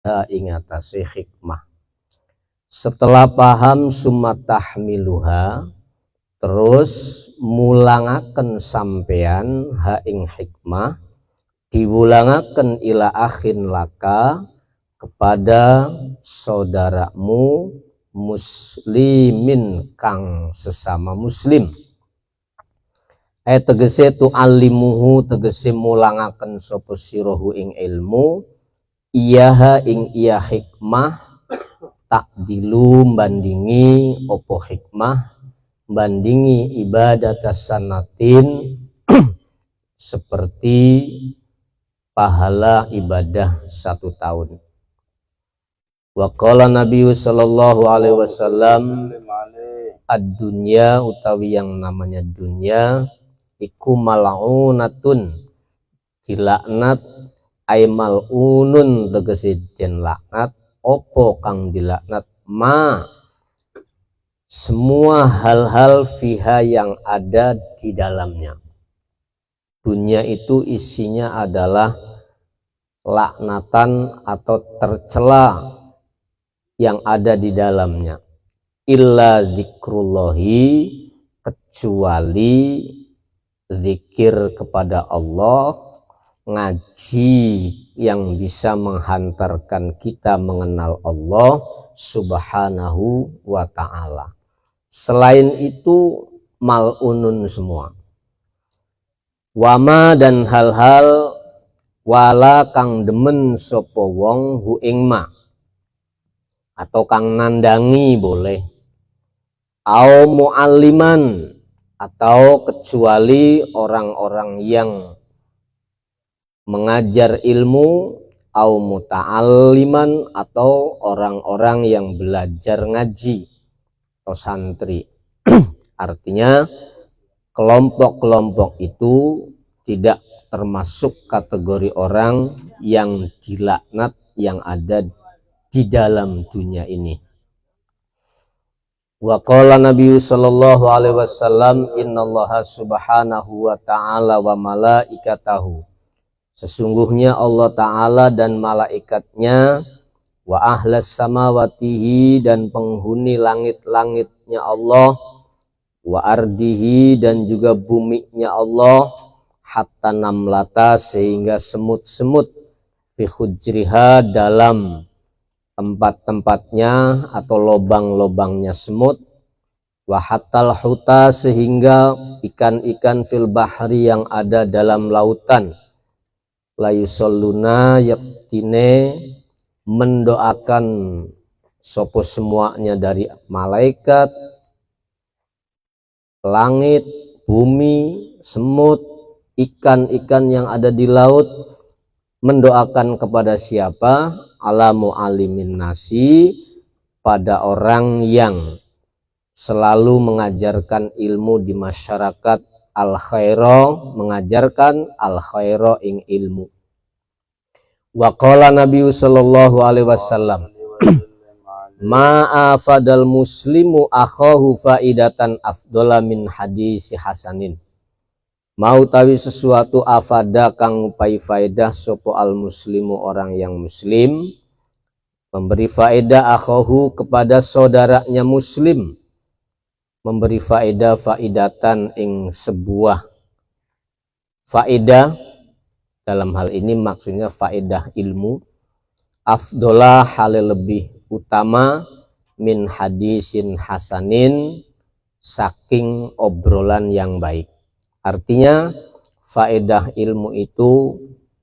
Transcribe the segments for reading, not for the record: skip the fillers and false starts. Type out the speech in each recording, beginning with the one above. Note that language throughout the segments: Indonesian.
ingatasi hikmah. Setelah paham summa tahmiluha, terus mulangaken sampean ha ing hikmah, diwulangaken ila akhin laka, kepada saudaramu muslimin kang sesama muslim. Tegese tu alimuhu, tegese mulangaken sapa sirahu ing ilmu, iyaha ing iya hikmah, takdilu bandingi opo hikmah, bandingi ibadat sanatin seperti pahala ibadah 1 tahun. Wa qala Nabi sallallahu alaihi wasallam, ad-dunya utawi yang namanya dunya iku mal'unatun, dilaknat, ay mal'unun tegese den laknat, opo kang dilaknat, ma semua hal-hal fiha yang ada di dalamnya. Dunia itu isinya adalah laknatan atau tercela yang ada di dalamnya. Illa zikrullahi, kecuali zikir kepada Allah, ngaji yang bisa menghantarkan kita mengenal Allah subhanahu wa ta'ala. Selain itu mal'unun semua. Wama dan hal-hal wala kang demen sapa wong hu ing ma, atau kang nandangi boleh, au mu'alliman, atau kecuali orang-orang yang mengajar ilmu, au muta'alliman, atau orang-orang yang belajar ngaji atau santri. Artinya kelompok-kelompok itu tidak termasuk kategori orang yang dilaknat yang ada di dalam dunia ini. Wa qala Nabi sallallahu alaihi wasallam, innallaha subhanahu wa ta'ala wa malaikatahu, sesungguhnya Allah ta'ala dan malaikatnya, wa ahlas samawatihi, dan penghuni langit-langitnya Allah, wa ardihi, dan juga buminya Allah, hatta namlata, sehingga semut-semut, fi hujriha, dalam tempat-tempatnya atau lobang-lobangnya semut, wa hatal huta, sehingga ikan-ikan fil bahri yang ada dalam lautan, la yusalluna, yaktine mendoakan sopo semuanya dari malaikat, langit, bumi, semut, ikan-ikan yang ada di laut, mendoakan kepada siapa? Ala mu'allimin nasi, pada orang yang selalu mengajarkan ilmu di masyarakat, al khaira, mengajarkan al khaira ing ilmu. Wa qala Nabi sallallahu alaihi wasallam, ma'afadal muslimu akhahu faidatan afdola min hadisi hasanin. Mau tawi sesuatu afada kang upai faedah sopo al muslimu, orang yang muslim, memberi faedah akhahu kepada saudaranya muslim, memberi faedah faidatan ing sebuah faedah, dalam hal ini maksudnya faedah ilmu, afdolah hal lebih utama, min hadisin hasanin, saking obrolan yang baik. Artinya faedah ilmu itu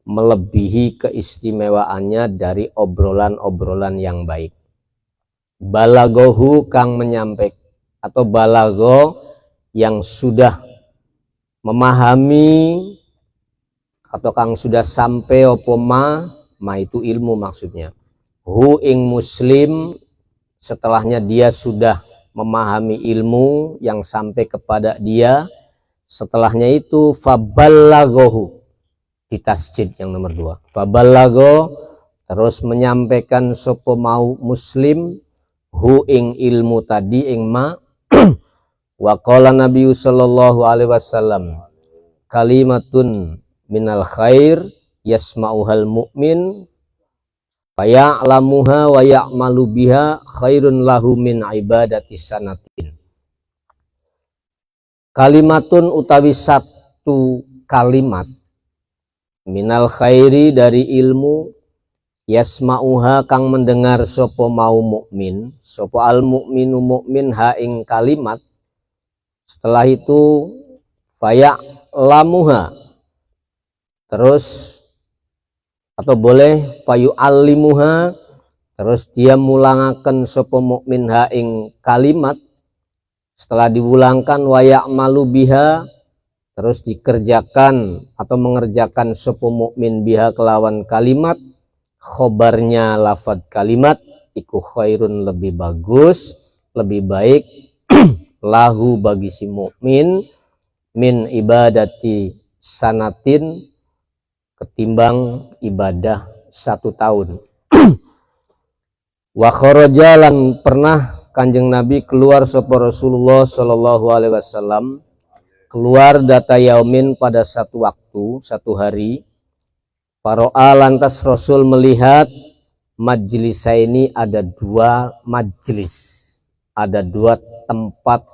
melebihi keistimewaannya dari obrolan-obrolan yang baik. Balagohu kang menyampaikan, atau balago yang sudah memahami, atau kang sudah sampai opo ma itu ilmu maksudnya. Hu ing muslim, setelahnya dia sudah memahami ilmu yang sampai kepada dia, setelahnya itu faballagohu, di tasjid yang nomor 2, faballago, terus menyampaikan sopo mau muslim, hu ing ilmu tadi ing ma. Wa qala Nabi sallallahu alaihi wasallam, kalimatun minal khair yasma'uhal mu'min faya'lamuha wa ya'malu biha khairun lahu min ibadati sanatin. Kalimatun utawi satu kalimat minal khairi dari ilmu yasma'uha kang mendengar sopo mau mukmin, sopo al mukminu mukmin ha ing kalimat. Setelah itu faya'lamuha, terus atau boleh fayu'allimuha, terus dia mulangaken sopo mukmin ha ing kalimat. Setelah diulangkan wa ya'malu biha, terus dikerjakan atau mengerjakan sopo mukmin biha kelawan kalimat. Khobarnya lafad kalimat iku khairun lebih bagus, lebih baik lahu bagi si mukmin min ibadati sanatin ketimbang ibadah 1 tahun. Wa kharaja lan pernah Kanjeng Nabi keluar sapa Rasulullah sallallahu alaihi wasallam keluar data yaumin pada satu waktu, satu hari. Faro'a lantas Rasul melihat majlis ini ada 2 majlis, ada 2 tempat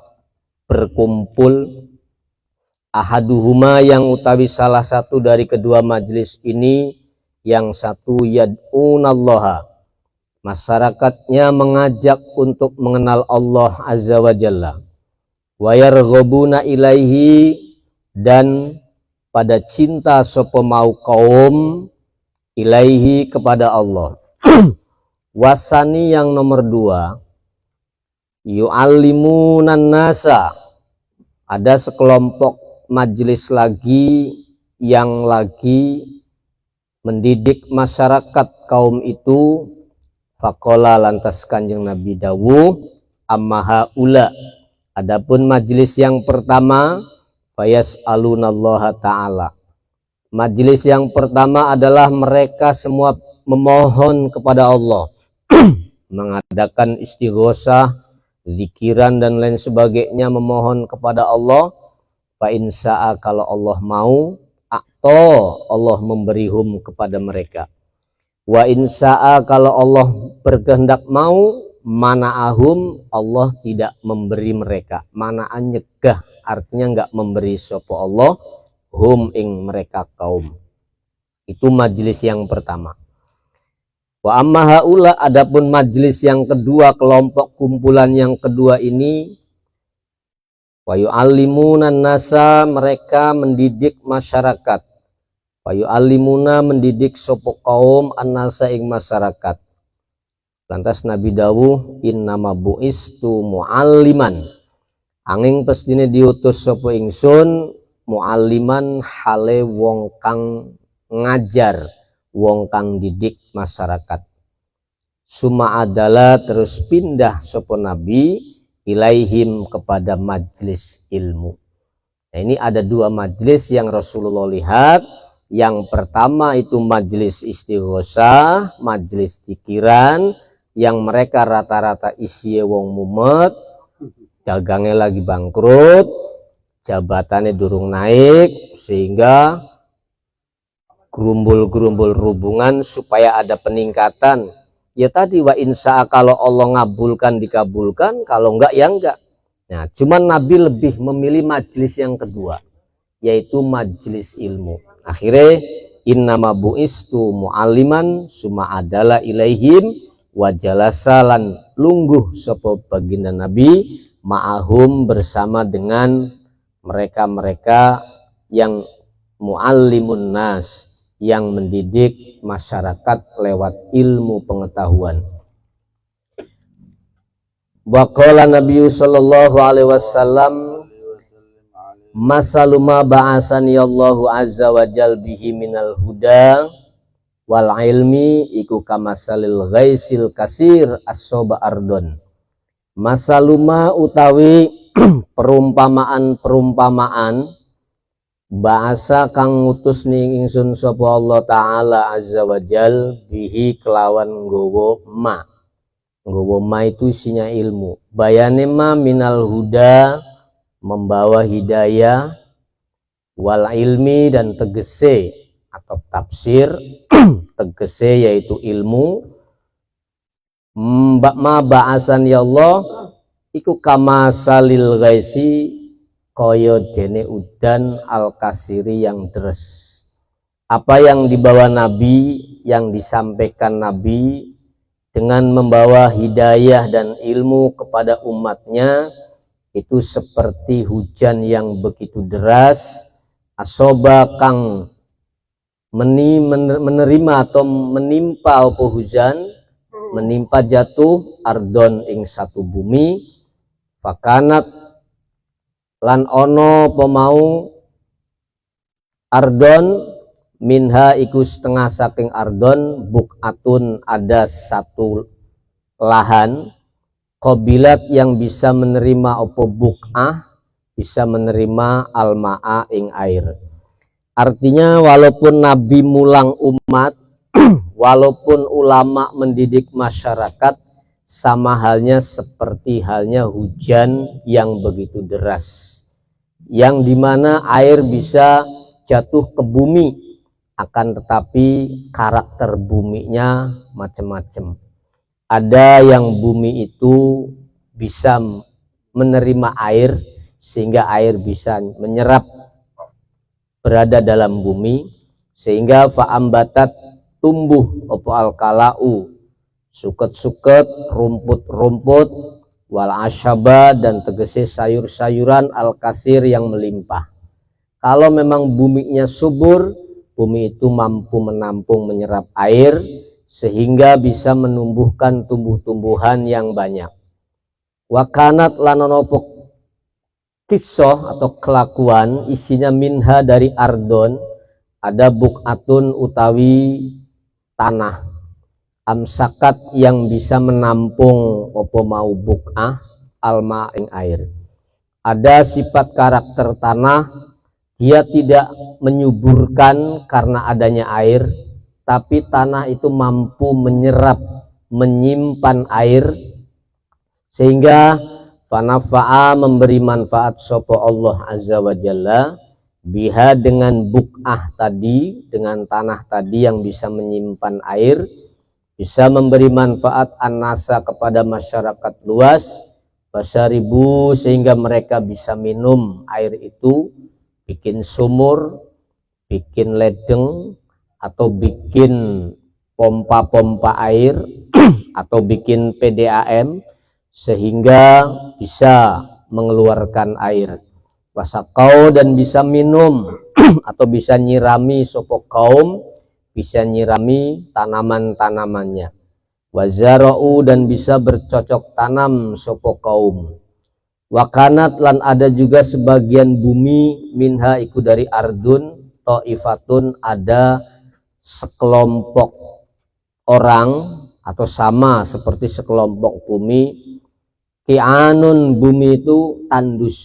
berkumpul. Ahaduhuma yang utawi salah satu dari kedua majlis ini, yang satu yad'unallaha, masyarakatnya mengajak untuk mengenal Allah Azza wa Jalla, wa yarghabuna ilaihi, dan pada cinta sopo mau kaum ilaihi kepada Allah. Wasani yang nomor 2 yu'allimunan nasa, ada sekelompok majelis lagi yang lagi mendidik masyarakat kaum itu. Faqala lantas Kanjeng Nabi dawuh, amma haula, adapun majelis yang pertama fayas'alunallaha ta'ala, majelis yang pertama adalah mereka semua memohon kepada Allah mengadakan istighosah, zikiran dan lain sebagainya, memohon kepada Allah. Fa insa'a, kalau Allah mau, atau Allah memberi kepada mereka. Wa insa'a, kalau Allah berkehendak mau, mana'ahum, Allah tidak memberi mereka. Mana'an nyegah, artinya enggak memberi sapa Allah hum ing mereka kaum. Itu majelis yang pertama. Wa amma haula, adapun majelis yang kedua, kelompok kumpulan yang kedua ini, wa yu'allimunan nasa, mereka mendidik masyarakat. Wa yu'allimuna, mendidik sapa kaum an-nasa ing masyarakat. Lantas Nabi dawuh, innama bu'istu mu'alliman, angin pestine diutus sapa ingsun mu'alliman, hale wong kang ngajar, wong kang didik masyarakat. Suma adalah, terus pindah sapa Nabi ilaihim, kepada majlis ilmu. Nah, ini ada 2 majlis yang Rasulullah lihat. Yang pertama itu majlis istighosah, majlis zikiran, yang mereka rata-rata isi wong mumet, dagangnya lagi bangkrut, jabatannya durung naik, sehingga gerumbul-gerumbul hubungan supaya ada peningkatan. Ya tadi wa insa, kalau Allah ngabulkan dikabulkan, kalau enggak ya enggak. Nah, cuman Nabi lebih memilih majlis yang kedua, yaitu majlis ilmu. Akhirnya innama bu'istu mu'alliman summa adalah ilaihim wa jalasalan, lungguh sapa baginda Nabi ma'ahum, bersama dengan mereka-mereka yang mu'allimun nas, yang mendidik masyarakat lewat ilmu pengetahuan. Wa qala Nabi sallallahu alaihi wasallam, masaluma ba'asani Allahu azza wa jal bihi minal huda wal ilmi iku kamasalil ghaisil kasir as-soba ardon. Masaluma utawi perumpamaan bahasa kang ngutus ning ingsun sapa Allah taala azza wa jal bihi kelawan nggawa ma itu isinya ilmu, bayane ma minal huda, membawa hidayah, wal ilmi, dan tegese atau tafsir tegese yaitu ilmu, ma ba'asan ya Allah iku kama salil ghaisi kaya dene udan al kasiri yang deres. Apa yang dibawa Nabi, yang disampaikan Nabi dengan membawa hidayah dan ilmu kepada umatnya itu seperti hujan yang begitu deras, asoba kang menerima atau menimpa apa hujan, menimpa jatuh ardon ing satu bumi, fakanat lan ono pemau ardon minha iku setengah saking ardon bukatun ada satu lahan qabilat yang bisa menerima opo buk'ah, bisa menerima alma'a ing air. Artinya walaupun Nabi mulang umat, walaupun ulama mendidik masyarakat, sama halnya seperti halnya hujan yang begitu deras, yang dimana air bisa jatuh ke bumi, akan tetapi karakter buminya macam-macam. Ada yang bumi itu bisa menerima air sehingga air bisa menyerap berada dalam bumi, sehingga fa'ambatat tumbuh opo alkalau suket-suket, rumput-rumput, wal asyaba dan tegese sayur-sayuran al-kasir yang melimpah. Kalau memang buminya subur, bumi itu mampu menampung menyerap air sehingga bisa menumbuhkan tumbuh-tumbuhan yang banyak. Wakanat lanonopok kisah atau kelakuan isinya minha dari ardon ada bukatun utawi tanah amsakat yang bisa menampung opo mau buk'ah alma ing air. Ada sifat karakter tanah, dia tidak menyuburkan karena adanya air, tapi tanah itu mampu menyerap, menyimpan air, sehingga fanafa'a memberi manfaat sopo Allah azza wa jalla biha dengan buk'ah tadi, dengan tanah tadi yang bisa menyimpan air, bisa memberi manfaat an-nasa kepada masyarakat luas, basaribu sehingga mereka bisa minum air itu, bikin sumur, bikin ledeng, atau bikin pompa-pompa air atau bikin PDAM sehingga bisa mengeluarkan air. Wasakau dan bisa minum atau bisa nyirami sopo kaum, bisa nyirami tanaman-tanamannya. Wazara'u dan bisa bercocok tanam sopo kaum. Wakanat lan ada juga sebagian bumi minha iku dari ardun ta'ifatun ada sekelompok orang atau sama seperti sekelompok bumi. Ki'anun bumi itu tandus,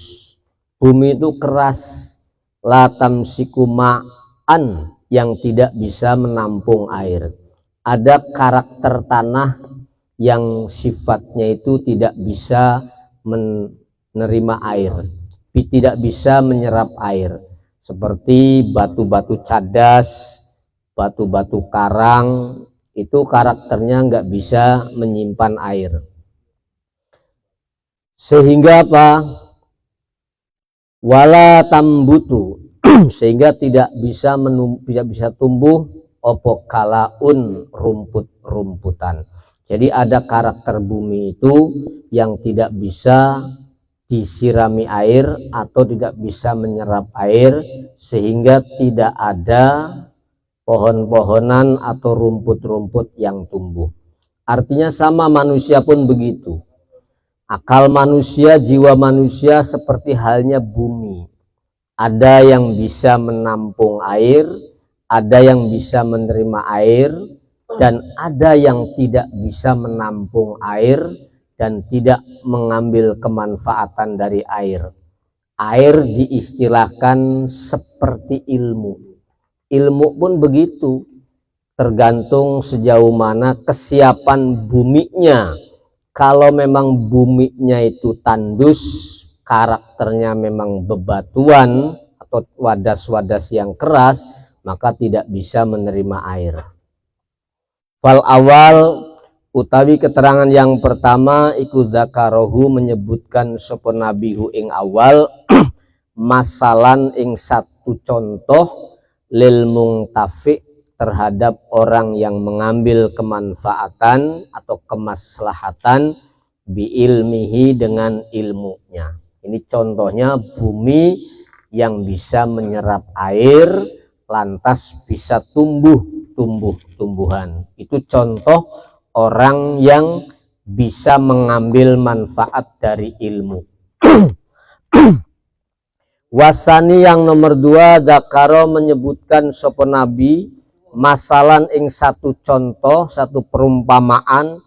bumi itu keras, latam sikuma'an yang tidak bisa menampung air. Ada karakter tanah yang sifatnya itu tidak bisa menerima air, tidak bisa menyerap air, seperti batu-batu cadas, batu-batu karang, itu karakternya nggak bisa menyimpan air. Sehingga apa? Wala tambutu sehingga tidak bisa tumbuh opo kalaun rumput-rumputan. Jadi ada karakter bumi itu yang tidak bisa disirami air atau tidak bisa menyerap air, sehingga tidak ada pohon-pohonan atau rumput-rumput yang tumbuh. Artinya sama manusia pun begitu. Akal manusia, jiwa manusia seperti halnya bumi. Ada yang bisa menampung air, ada yang bisa menerima air, dan ada yang tidak bisa menampung air dan tidak mengambil kemanfaatan dari air. Air diistilahkan seperti ilmu. Ilmu pun begitu, tergantung sejauh mana kesiapan buminya. Kalau memang buminya itu tandus, karakternya memang bebatuan atau wadas-wadas yang keras, maka tidak bisa menerima air. Fal awal utawi keterangan yang pertama iku dzakarohu menyebutkan sapa nabi hu ing awal masalan ing satu contoh lil mungtafi terhadap orang yang mengambil kemanfaatan atau kemaslahatan bi ilmihi dengan ilmunya. Ini contohnya bumi yang bisa menyerap air lantas bisa tumbuh-tumbuhan. Itu contoh orang yang bisa mengambil manfaat dari ilmu. Wasani yang nomor 2 dzakaro menyebutkan sapa nabi masalan ing satu contoh, satu perumpamaan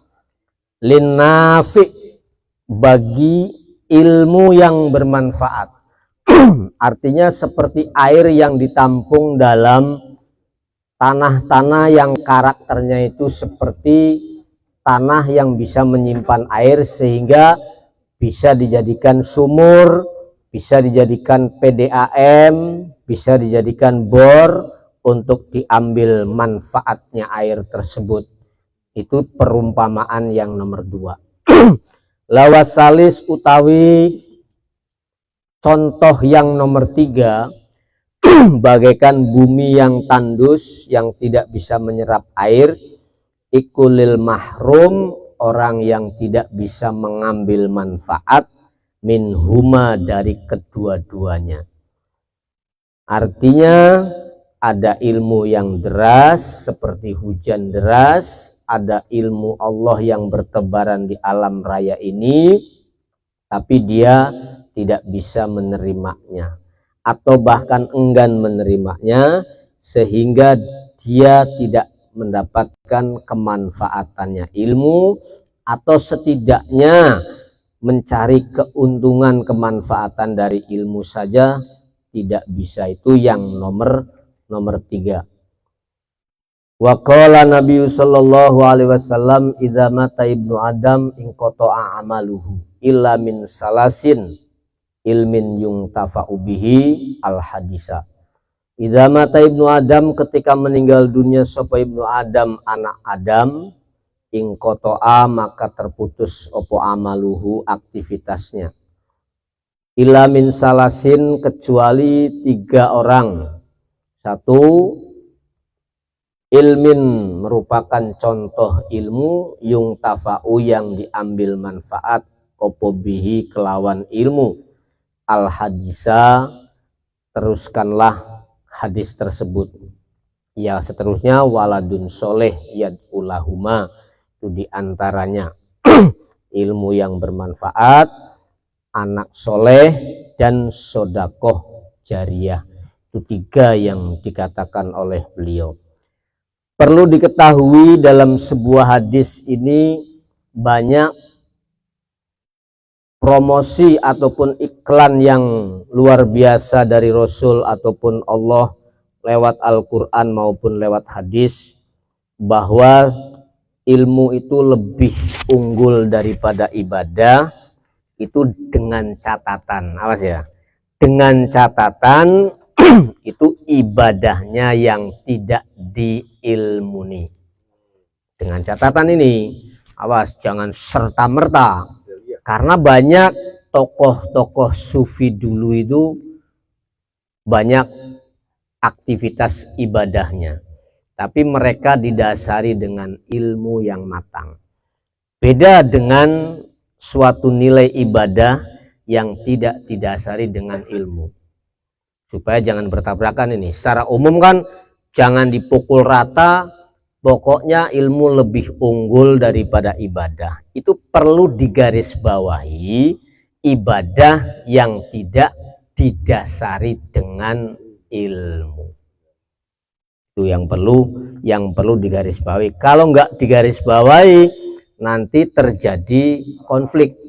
linnafi bagi ilmu yang bermanfaat. Artinya seperti air yang ditampung dalam tanah-tanah yang karakternya itu seperti tanah yang bisa menyimpan air sehingga bisa dijadikan sumur, bisa dijadikan PDAM, bisa dijadikan bor untuk diambil manfaatnya air tersebut. Itu perumpamaan yang nomor 2. Lawasalis utawi contoh yang nomor 3 bagaikan bumi yang tandus yang tidak bisa menyerap air ikulil mahrum orang yang tidak bisa mengambil manfaat min huma dari kedua-duanya. Artinya ada ilmu yang deras seperti hujan deras, ada ilmu Allah yang bertebaran di alam raya ini, tapi dia tidak bisa menerimanya atau bahkan enggan menerimanya sehingga dia tidak mendapatkan kemanfaatannya ilmu, atau setidaknya mencari keuntungan kemanfaatan dari ilmu saja tidak bisa. Itu yang nomor 3. Wa qala Nabi sallallahu alaihi wasallam idza mata ibnu adam in qata'a amaluhu illa min salasin ilmin yungtafa'u bihi al hadisa. Idza mata ibnu adam ketika meninggal dunia sapa ibnu adam anak Adam ing qata'a maka terputus opo amaluhu aktivitasnya illa min salasin kecuali 3 orang. 1 ilmin merupakan contoh ilmu yungtafa'u yang diambil manfaat opo bihi kelawan ilmu al hadisa teruskanlah hadis tersebut. Ya seterusnya waladun soleh yad'ulahuma itu diantaranya ilmu yang bermanfaat, anak soleh dan sodakoh jariah. Itu 3 yang dikatakan oleh beliau. Perlu diketahui dalam sebuah hadis ini banyak promosi ataupun iklan yang luar biasa dari Rasul ataupun Allah lewat Al-Quran maupun lewat hadis, bahwa ilmu itu lebih unggul daripada ibadah, itu dengan catatan, awas ya, dengan catatan itu ibadahnya yang tidak diilmuni. Dengan catatan ini, awas jangan serta-merta, karena banyak tokoh-tokoh sufi dulu itu banyak aktivitas ibadahnya, tapi mereka didasari dengan ilmu yang matang. Beda dengan suatu nilai ibadah yang tidak didasari dengan ilmu. Supaya jangan bertabrakan ini. Secara umum kan jangan dipukul rata, pokoknya ilmu lebih unggul daripada ibadah. Itu perlu digarisbawahi, ibadah yang tidak didasari dengan ilmu. Itu yang perlu digarisbawahi. Kalau nggak digarisbawahi, nanti terjadi konflik,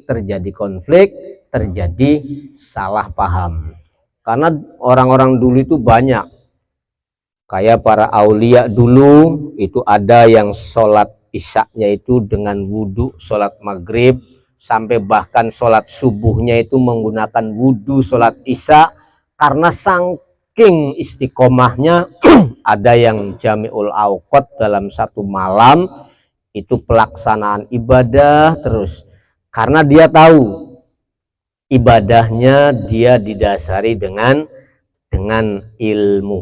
terjadi salah paham. Karena orang-orang dulu itu banyak, kayak para aulia dulu itu ada yang sholat isyaknya itu dengan wudhu, sholat maghrib, sampai bahkan sholat subuhnya itu menggunakan wudhu sholat isya, karena saking istiqomahnya ada yang jami'ul awqat dalam satu malam itu pelaksanaan ibadah terus, karena dia tahu ibadahnya dia didasari dengan ilmu.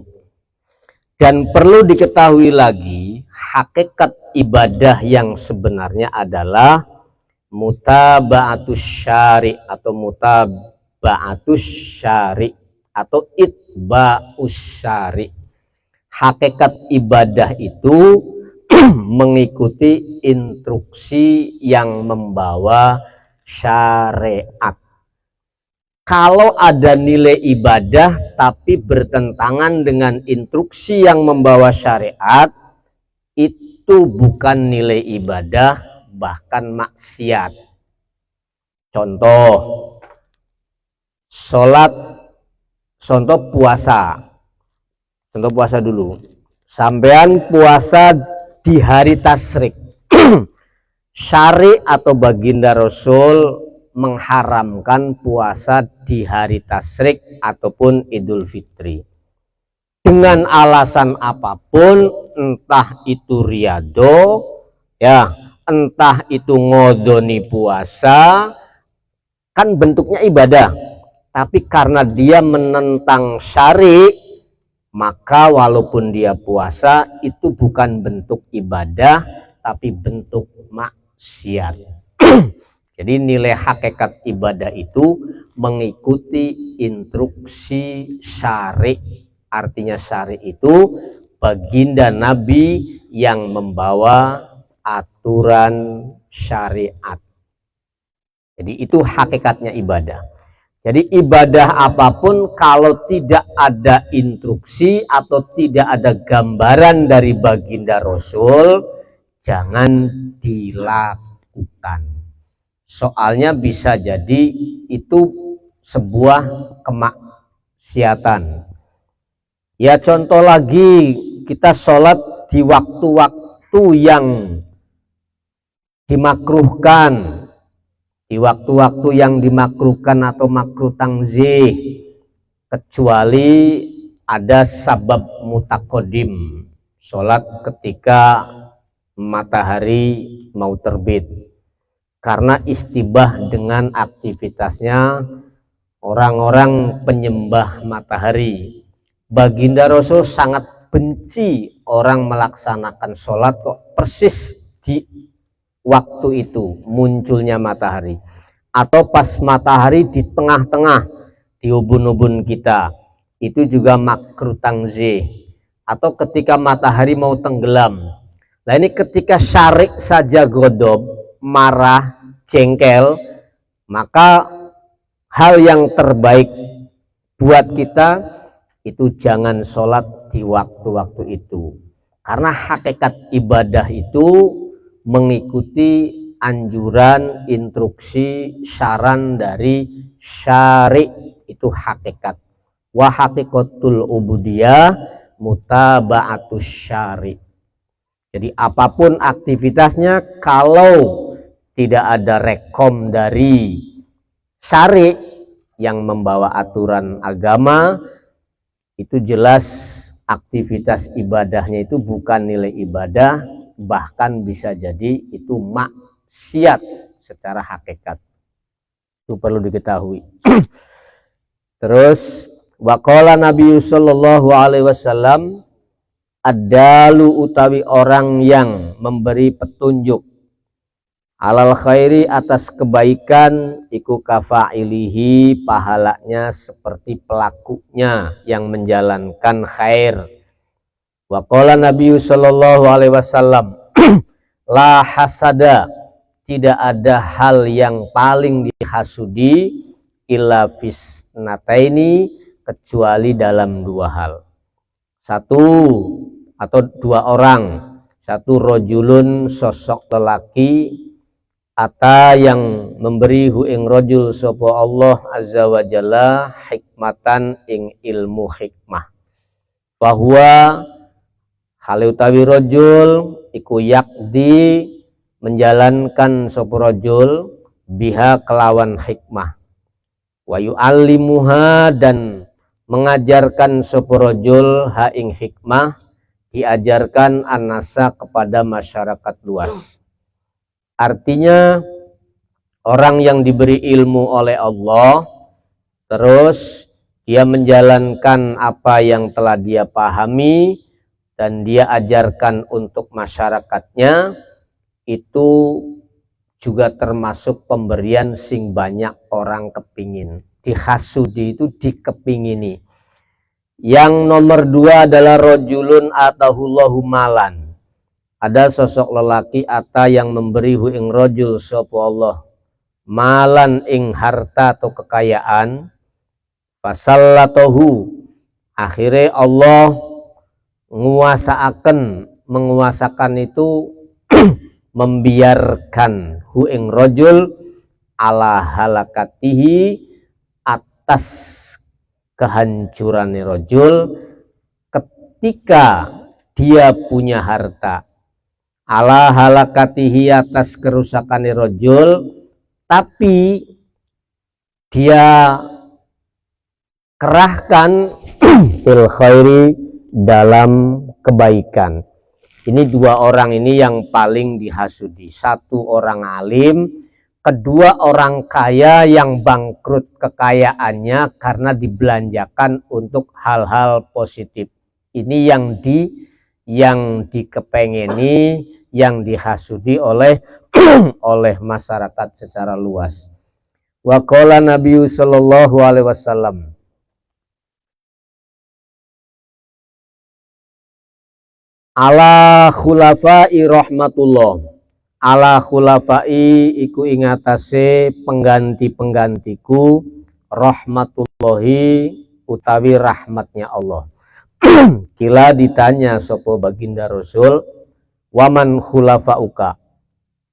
Dan perlu diketahui lagi, hakikat ibadah yang sebenarnya adalah mutaba'atus syari atau mutaba'atus syari atau itba'us syari. Hakikat ibadah itu mengikuti instruksi yang membawa syariat. Kalau ada nilai ibadah tapi bertentangan dengan instruksi yang membawa syariat, itu bukan nilai ibadah, bahkan maksiat. Contoh, sholat, contoh puasa. Contoh puasa dulu. Sampean puasa di hari tasyrik. Syari atau baginda Rasul mengharamkan puasa di hari tasyrik ataupun Idul Fitri. Dengan alasan apapun, entah itu riyado, ya, entah itu ngodoni puasa, kan bentuknya ibadah. Tapi karena dia menentang syari, maka walaupun dia puasa, itu bukan bentuk ibadah, tapi bentuk maksiat. Jadi nilai hakikat ibadah itu mengikuti instruksi syari. Artinya syari itu baginda Nabi yang membawa aturan syariat. Jadi itu hakikatnya ibadah. Jadi ibadah apapun kalau tidak ada instruksi atau tidak ada gambaran dari baginda Rasul, jangan dilakukan. Soalnya bisa jadi itu sebuah kemaksiatan. Ya contoh lagi, kita sholat di waktu-waktu yang dimakruhkan, di waktu-waktu yang dimakruhkan atau makruh tangzih, kecuali ada sabab mutakodim, sholat ketika matahari mau terbit, karena istibah dengan aktivitasnya orang-orang penyembah matahari. Baginda Rasul sangat benci orang melaksanakan sholat kok persis di waktu itu munculnya matahari, atau pas matahari di tengah-tengah di ubun-ubun kita, itu juga makruh tangzih, atau ketika matahari mau tenggelam. Nah ini ketika syarik saja godob, marah, jengkel, maka hal yang terbaik buat kita itu jangan sholat di waktu-waktu itu, karena hakikat ibadah itu mengikuti anjuran, instruksi, saran dari syari. Itu hakikat. Wa hakikatul ubudiyah mutaba'atus syari. Jadi apapun aktivitasnya, kalau tidak ada rekom dari syari yang membawa aturan agama, itu jelas aktivitas ibadahnya itu bukan nilai ibadah, bahkan bisa jadi itu maksiat secara hakikat. Itu perlu diketahui. Terus waqala Nabi sallallahu alaihi wasallam, adalu utawi orang yang memberi petunjuk, alal khairi atas kebaikan, iku kafa'ilihi pahalanya seperti pelakunya yang menjalankan khair. Wa qala Nabi sallallahu alaihi wasallam, la hasada, tidak ada hal yang paling dihasudi illa fisnataini, kecuali dalam dua hal. Satu atau dua orang, satu rojulun sosok lelaki, ata yang memberi hu ing rojul sapa Allah azza wa jalla hikmatan ing ilmu hikmah, bahwa hal utawi rojul iku yakdi menjalankan sapa rojul biha kelawan hikmah, wa yu'allimuha dan mengajarkan sapa rajul ha ing hikmah, diajarkan anasa kepada masyarakat luas. Artinya orang yang diberi ilmu oleh Allah, terus dia menjalankan apa yang telah dia pahami dan dia ajarkan untuk masyarakatnya, itu juga termasuk pemberian sing banyak orang kepingin. Dihasudi itu dikepingini. Yang nomor 2 adalah rojulun atahullahu malan. Ada sosok lelaki ata yang memberi hu ing rojul sapa Allah malan ing harta atau kekayaan, fasallatohu, akhirnya Allah menguasakan itu membiarkan hu ing rojul ala halakatihi, atas kehancuran rojul ketika dia punya harta, ala halakatihi, atas kerusakan rojul, tapi dia kerahkan fil khairi, dalam kebaikan. Ini 2 orang ini yang paling dihasudi. 1 orang alim, 2 orang kaya yang bangkrut kekayaannya karena dibelanjakan untuk hal-hal positif. Ini yang dikepengeni, yang dihasudi oleh oleh masyarakat secara luas. Wa qala Nabi sallallahu alaihi wasallam, ala khulafai rahmatullah, ala khulafai iku ingatase pengganti-penggantiku, rahmatullahi utawi rahmatnya Allah. Kila ditanya sopo baginda Rasul, waman khulafauka,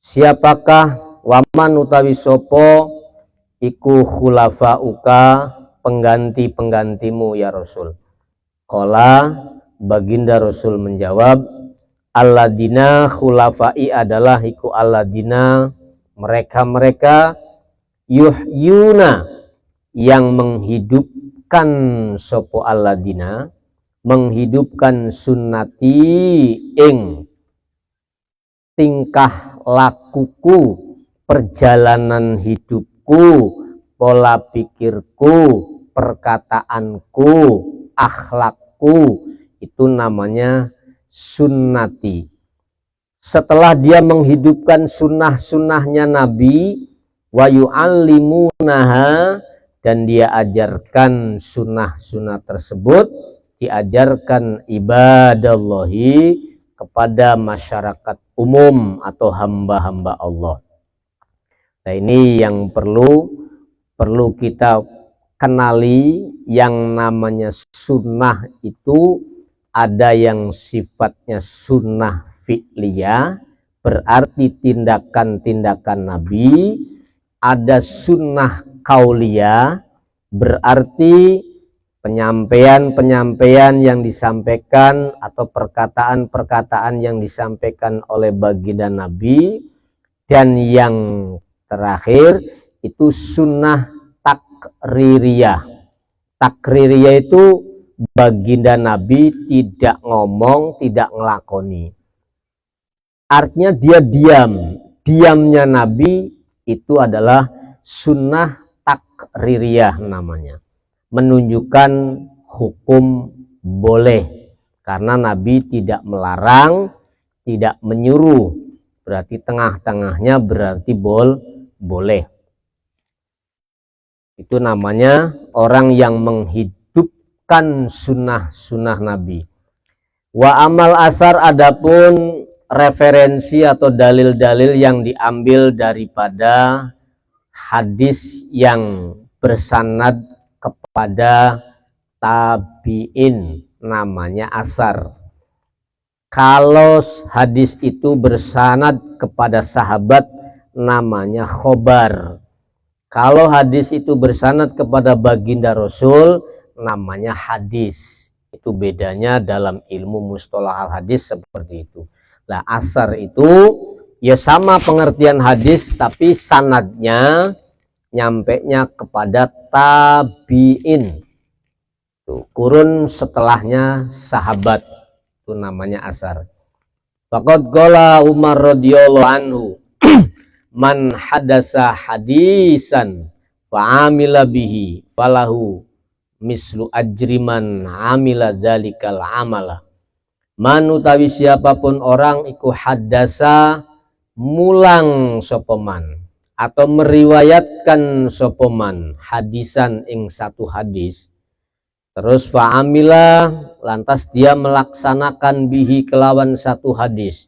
siapakah, waman utawi sopo iku khulafauka, pengganti-penggantimu ya Rasul. Qala, baginda Rasul menjawab, alladina khulafai adalah iku alladina, mereka-mereka, yuhyuna, yang menghidupkan sopo alladina, menghidupkan sunnati ing tingkah lakuku, perjalanan hidupku, pola pikirku, perkataanku, akhlakku, itu namanya sunnati. Setelah dia menghidupkan sunnah-sunnahnya Nabi, wa yu'allimunaha, dan dia ajarkan sunnah-sunnah tersebut, diajarkan ibadallahi kepada masyarakat umum atau hamba-hamba Allah. Nah, ini yang perlu kita kenali. Yang namanya sunnah itu ada yang sifatnya sunnah fi'liyah, berarti tindakan-tindakan Nabi. Ada sunnah qauliyah, berarti penyampaian-penyampaian yang disampaikan atau perkataan-perkataan yang disampaikan oleh baginda Nabi. Dan yang terakhir itu sunnah takririyah. Takririyah itu baginda Nabi tidak ngomong, tidak ngelakoni. Artinya dia diam. Diamnya Nabi itu adalah sunnah takririyah namanya. Menunjukkan hukum boleh. Karena Nabi tidak melarang, tidak menyuruh. Berarti tengah-tengahnya berarti boleh. Itu namanya orang yang menghidupkan sunnah-sunnah Nabi. Wa amal asar, adapun referensi atau dalil-dalil yang diambil daripada hadis yang bersanad kepada tabi'in, namanya asar. Kalau hadis itu bersanad kepada sahabat, namanya khobar. Kalau hadis itu bersanad kepada baginda Rasul, namanya hadis. Itu bedanya dalam ilmu mustalah al-hadis seperti itu. Nah, asar itu ya sama pengertian hadis, tapi sanadnya nyampenya kepada tabi'in. Tuh, kurun setelahnya sahabat. Itu namanya asar. Faqad qala Umar radhiyallahu anhu. man hadasa hadisan fa'amila bihi falahu mislu ajriman amila dzalikal amala. Man utawi siapapun orang iku hadasa mulang sopoman atau meriwayatkan sopoman hadisan ing satu hadis, terus fa'amila lantas dia melaksanakan bihi kelawan satu hadis,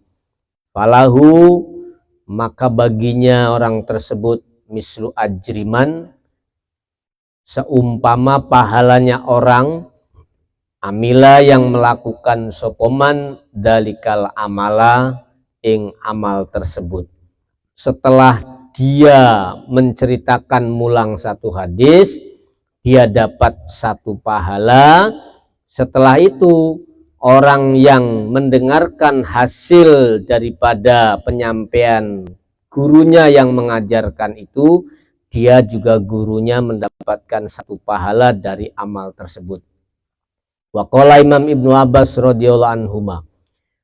falahu maka baginya orang tersebut mislu ajriman seumpama pahalanya orang amila yang melakukan sopoman dalikal amala ing amal tersebut. Setelah dia menceritakan mulang satu hadis, dia dapat satu pahala. Setelah itu orang yang mendengarkan hasil daripada penyampaian gurunya yang mengajarkan itu, dia juga gurunya mendapatkan satu pahala dari amal tersebut. Wa qala Imam Ibnu Abbas radhiyallahu anhuma,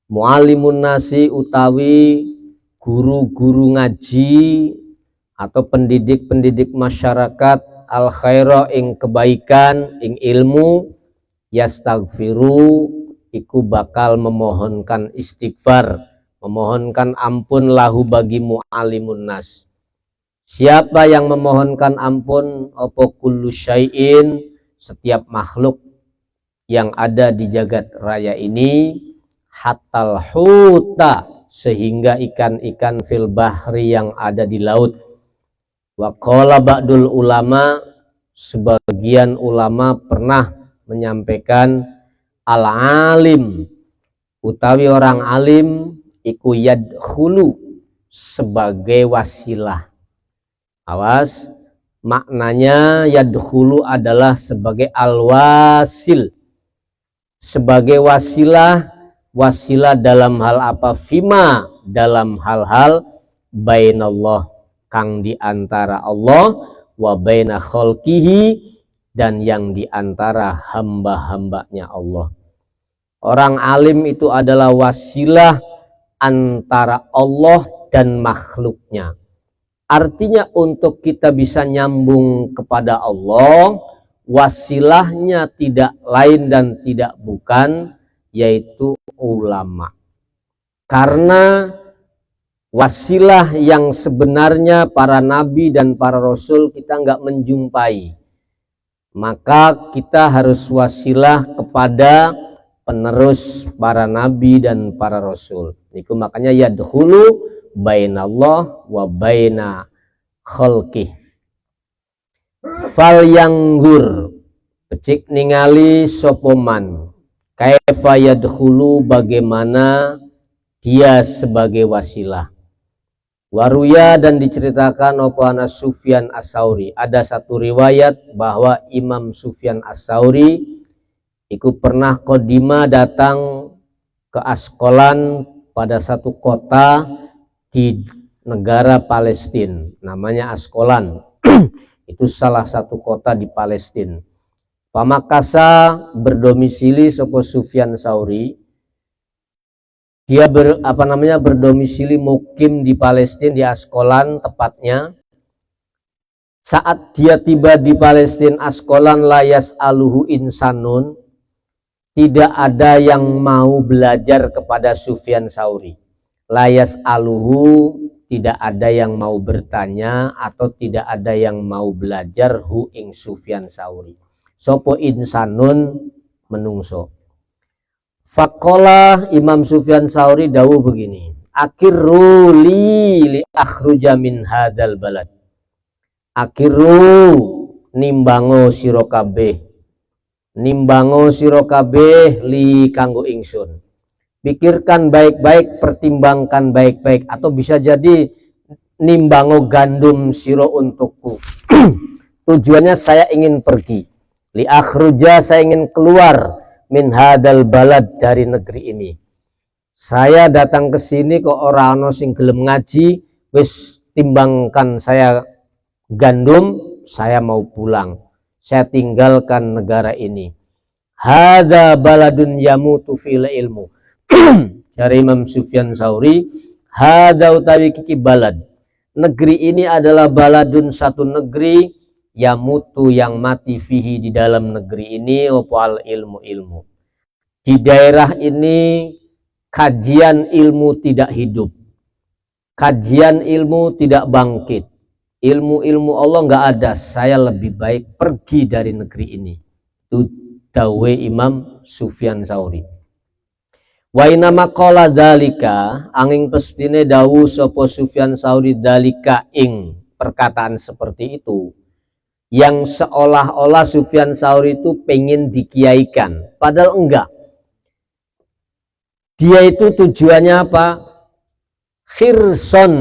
muallimun nasi utawi guru-guru ngaji atau pendidik-pendidik masyarakat al khaira ing kebaikan ing ilmu, yastaghfiru iku bakal memohonkan istighfar, memohonkan ampun lahu bagi muallimun nas. Siapa yang memohonkan ampun? Apa kullu syai'in, setiap makhluk yang ada di jagat raya ini, hatal huta, sehingga ikan-ikan fil bahri yang ada di laut. Wa qala ba'dul ulama, sebagian ulama pernah menyampaikan al-alim utawi orang alim iku yadkhulu sebagai wasilah. Awas, maknanya yadkhulu adalah sebagai al-wasil, sebagai wasilah. Wasilah dalam hal apa? Fima, dalam hal-hal bainallah, kang diantara Allah, wa baina khalqihi, dan yang diantara hamba-hambanya Allah. Orang alim itu adalah wasilah antara Allah dan makhluknya. Artinya untuk kita bisa nyambung kepada Allah, wasilahnya tidak lain dan tidak bukan yaitu ulama. Karena wasilah yang sebenarnya para nabi dan para rasul kita nggak menjumpai, maka kita harus wasilah kepada penerus para nabi dan para rasul. Itu makanya yadkhulu bainallah wa baina khalqih. Fal yanggur, becik ningali sopoman, kaifa yadkhulu, bagaimana dia sebagai wasilah. Waruya, dan diceritakan opana Sufyan As-Sauri. Ada satu riwayat bahwa Imam Sufyan As-Sauri itu pernah qadima datang ke Askolan pada satu kota di negara Palestina, namanya Askolan. Itu salah satu kota di Palestina. Pamakasa berdomisili sopo Sufyan Sauri. Dia berdomisili mukim di Palestina, di Askolan tepatnya. Saat dia tiba di Palestina Askolan, layas aluhu insanun, tidak ada yang mau belajar kepada Sufyan Sauri. Layas aluhu, tidak ada yang mau bertanya atau tidak ada yang mau belajar hu ing Sufyan Sauri. Sopo insanun, menungso. Faqala, Imam Sufyan Sauri dawuh begini, akirru li akhruja min hadzal balad. Akirru, nimbango sira kabeh, nimbango sira kabeh li kanggo ingsun. Pikirkan baik-baik, pertimbangkan baik-baik, atau bisa jadi nimbango gandum siro untukku. Tujuannya saya ingin pergi. Li akhruja, saya ingin keluar min hadal balad, dari negeri ini. Saya datang ke sini kok ora ono sing gelem ngaji, wis timbangkan saya gandum, saya mau pulang. Saya tinggalkan negara ini. Hadza baladun yamutu fil ilmu. Dari Imam Sufyan Sauri, hadza utawi kiki balad, negeri ini adalah baladun, satu negeri, yamutu yang mati fihi di dalam negeri ini opal ilmu. Di daerah ini kajian ilmu tidak hidup, kajian ilmu tidak bangkit, ilmu Allah nggak ada. Saya lebih baik pergi dari negeri ini. Itu dawe Imam Sufyan Tsauri. Wa inna maqala dalika, angin pestine dawu sapa Sufyan Tsauri dalika ing perkataan seperti itu, yang seolah-olah Sufyan Tsauri itu pengen dikiaikan, padahal enggak. Dia itu tujuannya apa? Khirson.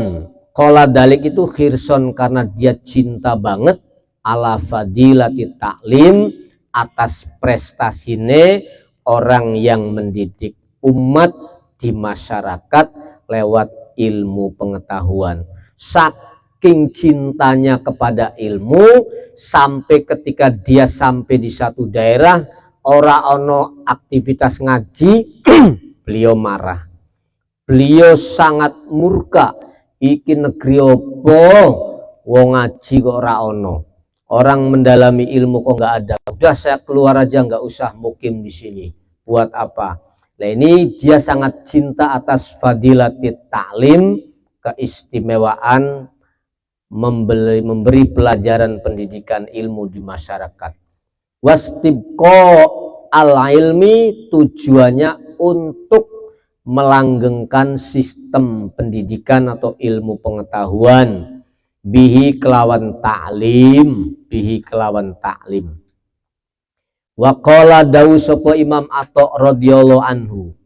Qala dalik itu khirson karena dia cinta banget ala fadilati ta'lim, atas prestasine orang yang mendidik umat di masyarakat lewat ilmu pengetahuan. Saking cintanya kepada ilmu, sampai ketika dia sampai di satu daerah ora ono aktivitas ngaji, beliau marah, beliau sangat murka. Iki negeri opo wong ngaji kok ora ono, orang mendalami ilmu kok nggak ada. Udah saya keluar aja, nggak usah mukim di sini. Buat apa? Nah ini dia sangat cinta atas fadilatit ta'lim, keistimewaan memberi pelajaran pendidikan ilmu di masyarakat. Wastibqo al-ilmi, tujuannya untuk melanggengkan sistem pendidikan atau ilmu pengetahuan, bihi kelawan ta'lim, Wa qala dawu sapa Imam Atha radhiyallahu anhu,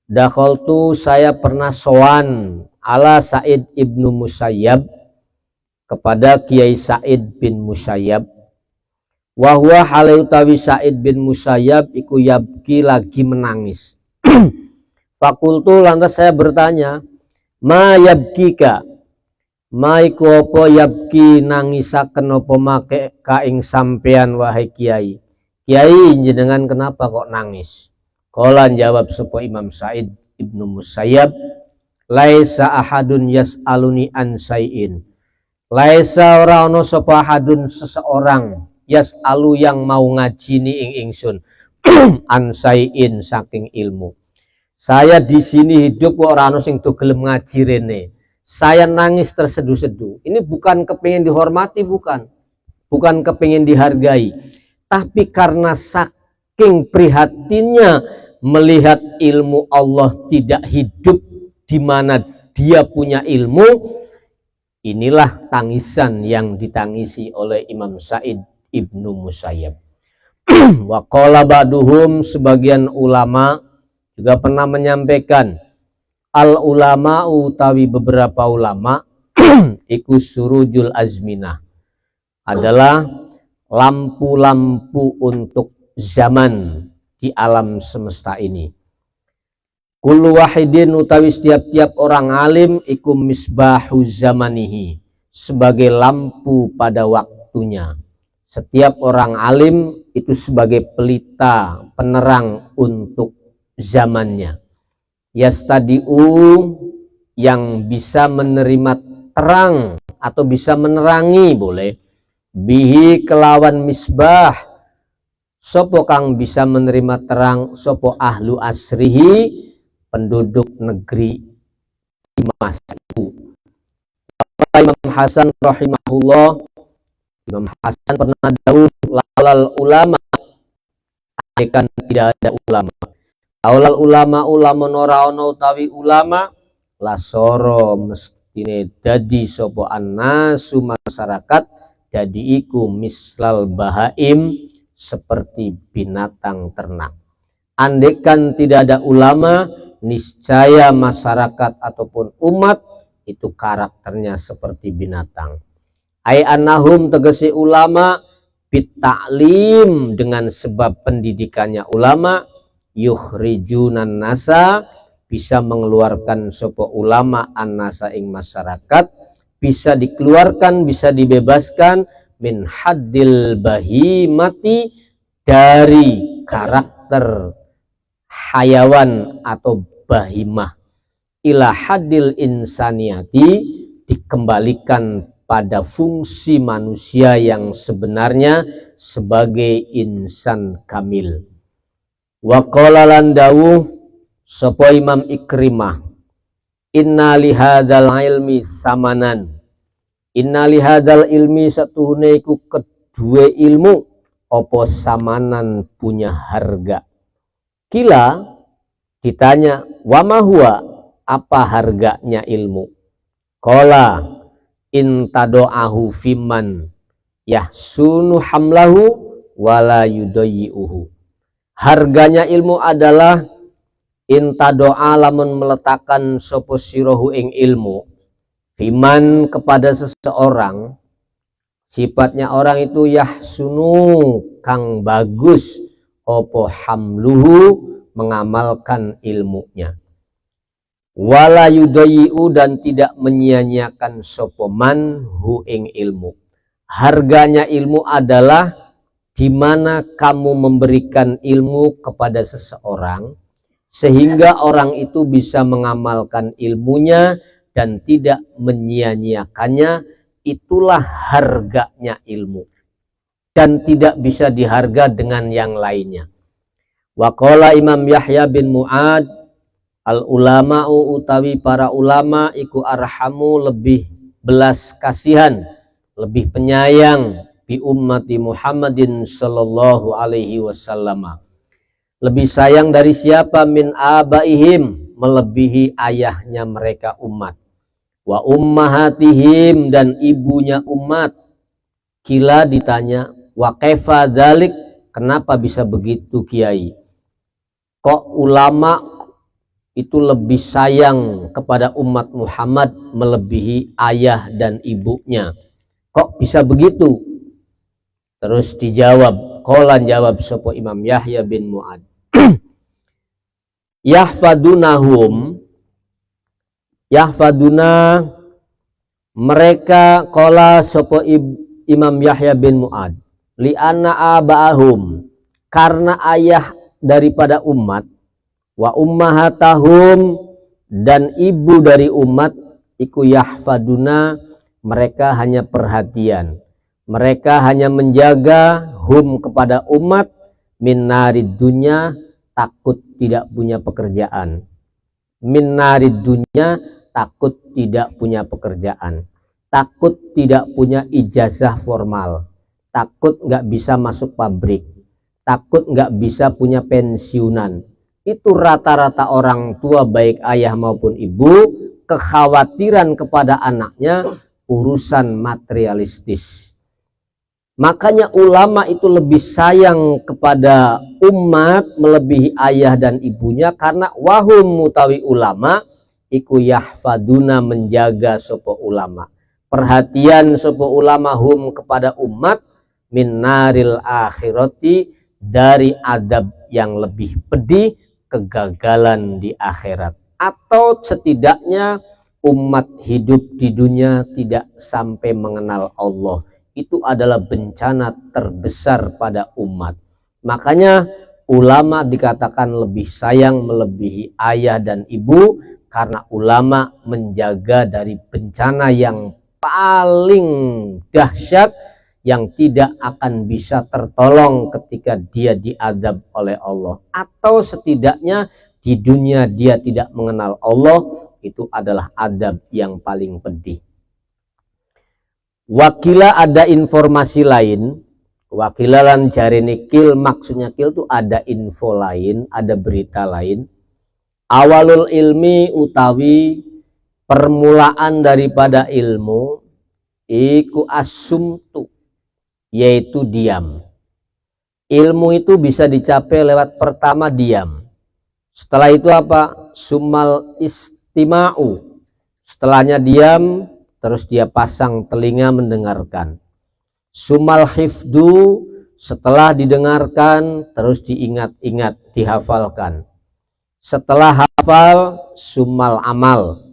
dakhaltu, saya pernah sowan ala Sa'id ibnu Musayyab, kepada Kiai Sa'id bin Musayyab, wa huwa hale utawi Sa'id bin Musayyab iku yabki lagi menangis. Fakultu, lantas saya bertanya, ma yabkika, ma iku apa yabki nangisaken apa make ka ing sampean wahai Kiai. Kiai, jenengan kenapa kok nangis? Qala, jawab sapa Imam Sa'id ibnu Musayyab, laisa ahadun yas'aluni an say'in, laisa ora ono sapa ahadun seseorang yas'alu yang mau ngajini ing ingsun an say'in saking ilmu. Saya di sini hidup kok ora ono sing do gelem ngaji rene. Saya nangis terseduh-seduh. Ini bukan kepingin dihormati, bukan kepingin dihargai, tapi karena saking prihatinnya melihat ilmu Allah tidak hidup di mana dia punya ilmu. Inilah tangisan yang ditangisi oleh Imam Sa'id ibnu Musayyab. Wa qala ba'duhum, sebagian ulama juga pernah menyampaikan, al ulama utawi beberapa ulama iku surujul azminah, adalah lampu-lampu untuk zaman di alam semesta ini. Kullu wahidin utawi setiap orang alim iku misbahu zamanihi, sebagai lampu pada waktunya. Setiap orang alim itu sebagai pelita, penerang untuk zamannya. Yastadi'u, yang bisa menerima terang atau bisa menerangi, boleh, bihi kelawan misbah, sopo kang bisa menerima terang, sopo ahlu asrihi, penduduk negeri di masa itu. Imam Hasan rahimahullah, Imam Hasan pernah dawuh, lalal ulama, akan tidak ada ulama, aulal ulama noraono utawi ulama, lasoro mestine dadi sopo annasu masyarakat, jadi iku mislal bahaim, seperti binatang ternak. Andekan tidak ada ulama, niscaya masyarakat ataupun umat itu karakternya seperti binatang. Ai annahum, tegesi ulama, bitaklim, dengan sebab pendidikannya ulama, yukhrijunan nasa, bisa mengeluarkan sopo ulama an-nasa ing masyarakat, bisa dikeluarkan, bisa dibebaskan, min haddil bahimati, dari karakter hayawan atau bahimah, ila haddil insaniyati, dikembalikan pada fungsi manusia yang sebenarnya sebagai insan kamil. Wa qala lan dawuh sapa Imam Ikrimah, inna lihadzal ilmi samanan, inna lihadzal ilmi satuhune iku kedua ilmu opo samanan punya harga. Kila ditanya, wa ma huwa, apa harganya ilmu? Qala intado'ahu fiman yahsunu hamlahu wala yudayyi'uhu. Harganya ilmu adalah intado'a lamun meletakkan sopo sirohu ing ilmu fiman kepada seseorang, sifatnya orang itu yahsunu kang bagus opo hamluhu mengamalkan ilmunya, wala yudayyi'u dan tidak menyia-nyiakan sopo man hu ing ilmu. Harganya ilmu adalah di mana kamu memberikan ilmu kepada seseorang sehingga orang itu bisa mengamalkan ilmunya dan tidak menyia-nyiakannya. Itulah harganya ilmu dan tidak bisa diharga dengan yang lainnya. Wa qala Imam Yahya bin Mu'ad, al ulama'u utawi para ulama iku arhamu lebih belas kasihan, lebih penyayang bi ummati Muhammadin sallallahu alaihi wasallam. Lebih sayang dari siapa? Min abaihim, melebihi ayahnya mereka umat. Wa ummahatihim, dan ibunya umat. Kila ditanya, wa kaifa dzalik, kenapa bisa begitu kiai? Kok ulama itu lebih sayang kepada umat Muhammad melebihi ayah dan ibunya? Kok bisa begitu? Terus dijawab, qala jawab sapa Imam Yahya bin Mu'ad, yahfadunahum, yahfaduna mereka, qala sapa Imam Yahya bin Mu'ad, li'anna aba'ahum, karena ayah daripada umat, wa ummahatahum, dan ibu dari umat, iku yahfaduna, mereka hanya perhatian, mereka hanya menjaga hum kepada umat, min narid dunya, takut tidak punya pekerjaan, min narid dunya, takut tidak punya pekerjaan, takut tidak punya ijazah formal, takut nggak bisa masuk pabrik, takut nggak bisa punya pensiunan. Itu rata-rata orang tua baik ayah maupun ibu kekhawatiran kepada anaknya urusan materialistis. Makanya ulama itu lebih sayang kepada umat melebihi ayah dan ibunya, karena wahum mutawi ulama iku yahfaduna, menjaga sopo ulama, perhatian sopo ulama hum kepada umat, min naril akhirati, dari adab yang lebih pedih, kegagalan di akhirat, atau setidaknya umat hidup di dunia tidak sampai mengenal Allah. Itu adalah bencana terbesar pada umat. Makanya ulama dikatakan lebih sayang melebihi ayah dan ibu, karena ulama menjaga dari bencana yang paling dahsyat yang tidak akan bisa tertolong ketika dia diadab oleh Allah, atau setidaknya di dunia dia tidak mengenal Allah. Itu adalah adab yang paling pedih. Wakila ada informasi lain, wakilalan jarini kil, maksudnya kil itu ada info lain, ada berita lain. Awalul ilmi utawi permulaan daripada ilmu iku asumtu, yaitu diam. Ilmu itu bisa dicapai lewat pertama diam, setelah itu apa? Sumal istima'u, setelahnya diam, terus dia pasang telinga mendengarkan. Sumal hifdu, setelah didengarkan terus diingat-ingat, dihafalkan. Setelah hafal, sumal amal,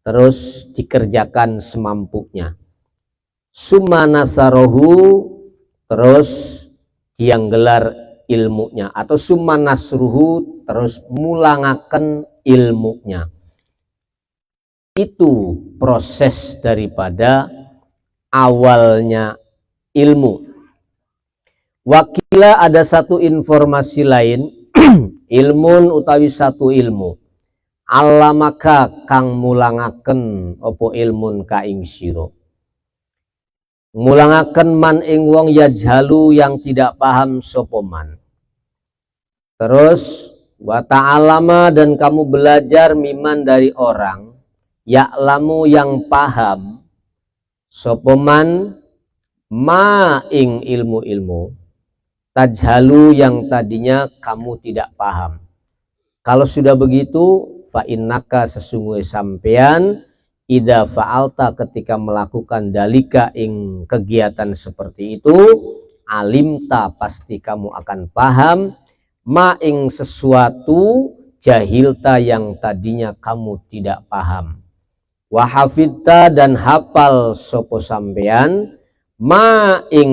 terus dikerjakan semampunya. Summa nasarohu, terus dia gelar ilmunya, atau summa nasruhu, terus mulangaken ilmunya. Itu proses daripada awalnya ilmu. Wakila ada satu informasi lain, ilmun utawi satu ilmu. Alamaka kang mulangaken opo ilmun ka ing sira. Mulangaken man ing wong yajhalu yang tidak paham sapa man. Terus wa ta'alama dan kamu belajar miman dari orang ya'lamu yang paham sapa man ma ing ilmu-ilmu tajhalu yang tadinya kamu tidak paham. Kalau sudah begitu, fa innaka sesungguhnya sampean ida fa'alta ketika melakukan dalika ing kegiatan seperti itu, alimta pasti kamu akan paham ma ing sesuatu jahilta yang tadinya kamu tidak paham. Wa hafidta dan hafal sopo sampean ma ing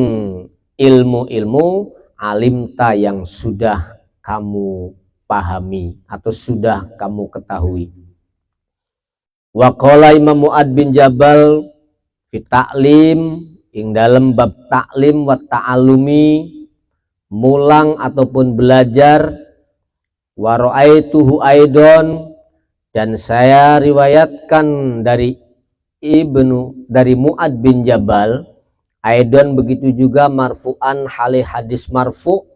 ilmu-ilmu alimta yang sudah kamu pahami atau sudah kamu ketahui. Wa qala Imam Mu'ad bin Jabal fi ta'lim ing dalam bab ta'lim wa ta'allumi mulang ataupun belajar, wa ra'aituhu aidon dan saya riwayatkan dari Mu'ad bin Jabal aidon begitu juga marfu'an hali hadis marfu'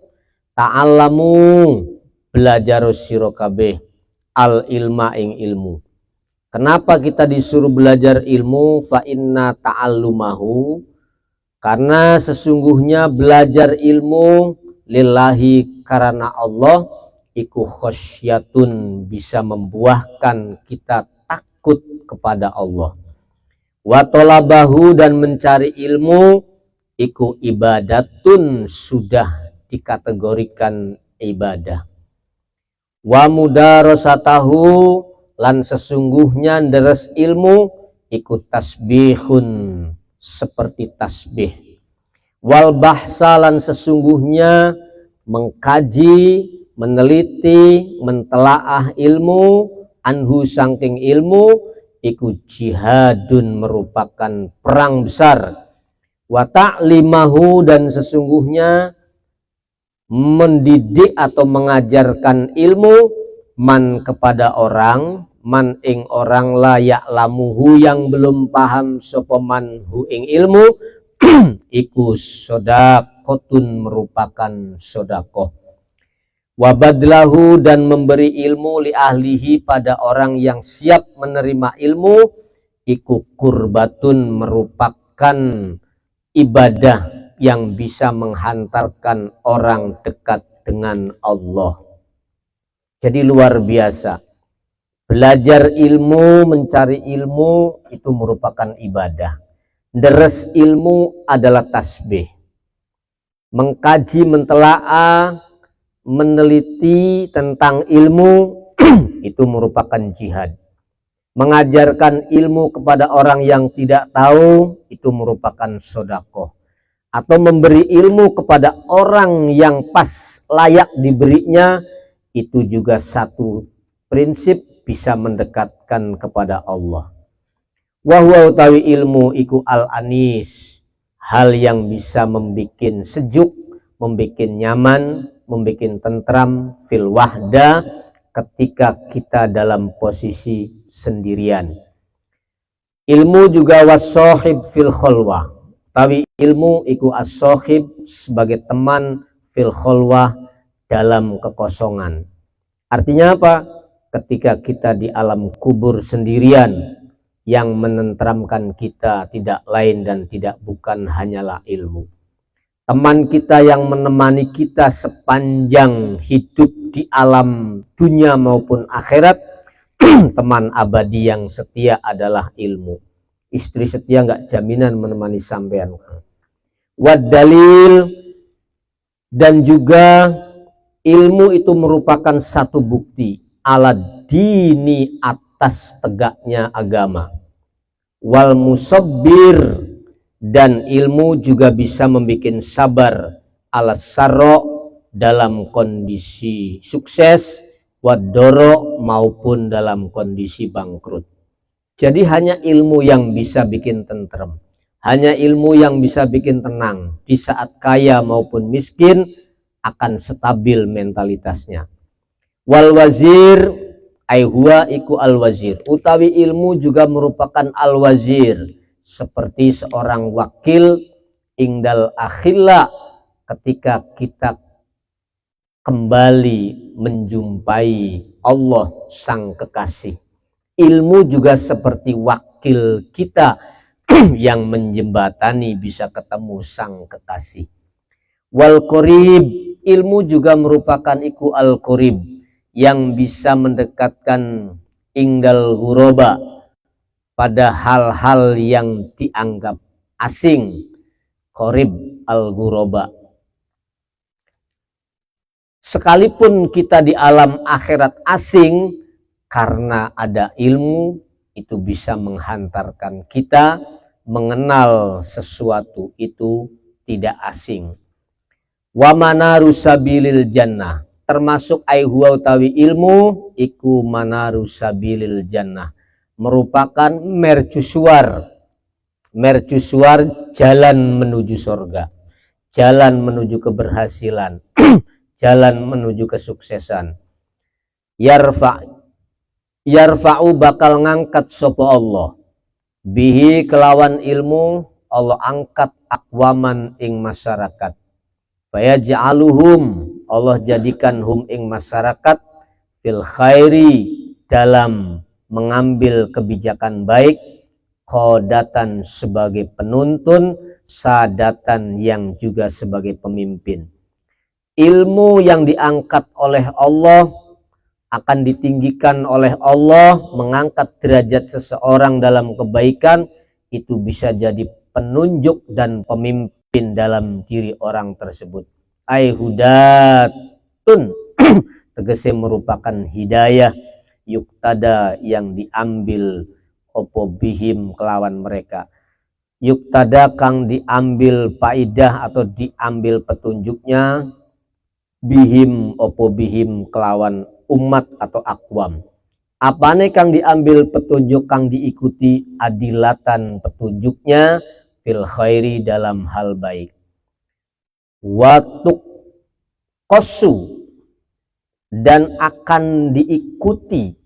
ta'allamu belajar sira kabeh al ilma ing ilmu. Kenapa kita disuruh belajar ilmu? Fa inna ta'allumahu karena sesungguhnya belajar ilmu lillahi karena Allah iku khosyatun bisa membuahkan kita takut kepada Allah. Wa talabahu dan mencari ilmu iku ibadatun sudah dikategorikan ibadah. Wa mudarasatahu lan sesungguhnya deres ilmu iku tasbihun seperti tasbih. Wal bahsa lan sesungguhnya mengkaji, meneliti, mentelaah ilmu anhu sangking ilmu iku jihadun merupakan perang besar. Wa ta'limahu dan sesungguhnya mendidik atau mengajarkan ilmu man kepada orang man ing orang layak lamuhu yang belum paham sapa man hu ing ilmu iku sodakotun merupakan sodakoh. Wabadlahu dan memberi ilmu li ahlihi pada orang yang siap menerima ilmu iku kurbatun merupakan ibadah yang bisa menghantarkan orang dekat dengan Allah. Jadi luar biasa. Belajar ilmu, mencari ilmu itu merupakan ibadah. Deres ilmu adalah tasbih. Mengkaji, mentelaah, meneliti tentang ilmu itu merupakan jihad. Mengajarkan ilmu kepada orang yang tidak tahu itu merupakan sedekah. Atau memberi ilmu kepada orang yang pas layak diberinya itu juga satu prinsip bisa mendekatkan kepada Allah. Wa huwa utawi ilmu iku al-anis, hal yang bisa membikin sejuk, membikin nyaman, membikin tentram fil wahda ketika kita dalam posisi sendirian. Ilmu juga wasohib fil kholwah, tapi ilmu iku as-sohib sebagai teman fil kholwah dalam kekosongan. Artinya apa? Ketika kita di alam kubur sendirian, yang menenteramkan kita tidak lain dan tidak bukan hanyalah ilmu. Teman kita yang menemani kita sepanjang hidup di alam dunia maupun akhirat, teman abadi yang setia adalah ilmu. Istri setia nggak jaminan menemani sampean. Wad dalil, dan juga ilmu itu merupakan satu bukti ala dini atas tegaknya agama. Wal musabbir, dan ilmu juga bisa membuat sabar ala sarro dalam kondisi sukses, wadoro maupun dalam kondisi bangkrut. Jadi hanya ilmu yang bisa bikin tentrem, hanya ilmu yang bisa bikin tenang. Di saat kaya maupun miskin akan stabil mentalitasnya. Wal wazir ai huwa iku al wazir, utawi ilmu juga merupakan al wazir, seperti seorang wakil ingdal akhilla, ketika kita kembali menjumpai Allah sang kekasih. Ilmu juga seperti wakil kita yang menjembatani bisa ketemu sang kekasih. Wal qorib, ilmu juga merupakan iku al qorib, yang bisa mendekatkan ingdal huroba, pada hal-hal yang dianggap asing. Qorib al huroba, sekalipun kita di alam akhirat asing, karena ada ilmu itu bisa menghantarkan kita mengenal sesuatu itu tidak asing. Wa manaru sabilil jannah, termasuk ai huwa utawi ilmu iku manaru sabilil jannah, merupakan mercusuar jalan menuju surga, jalan menuju keberhasilan, jalan menuju kesuksesan. Yarfa'u bakal ngangkat sopo Allah bihi kelawan ilmu, Allah angkat akwaman ing masyarakat. Fayaj'aluhum, Allah jadikan hum ing masyarakat fil khairi, dalam mengambil kebijakan baik, qodatan sebagai penuntun, sadatan yang juga sebagai pemimpin. Ilmu yang diangkat oleh Allah akan ditinggikan oleh Allah, mengangkat derajat seseorang dalam kebaikan, itu bisa jadi penunjuk dan pemimpin dalam diri orang tersebut. Ai hudatun tegese merupakan hidayah, yuktada yang diambil opo bihim kelawan mereka, yuktada kang diambil faidah atau diambil petunjuknya, bihim opo bihim kelawan umat atau akwam. Apane kang diambil petunjuk, kang diikuti adilatan petunjuknya, fil khairi dalam hal baik. Watuk kosu, dan akan diikuti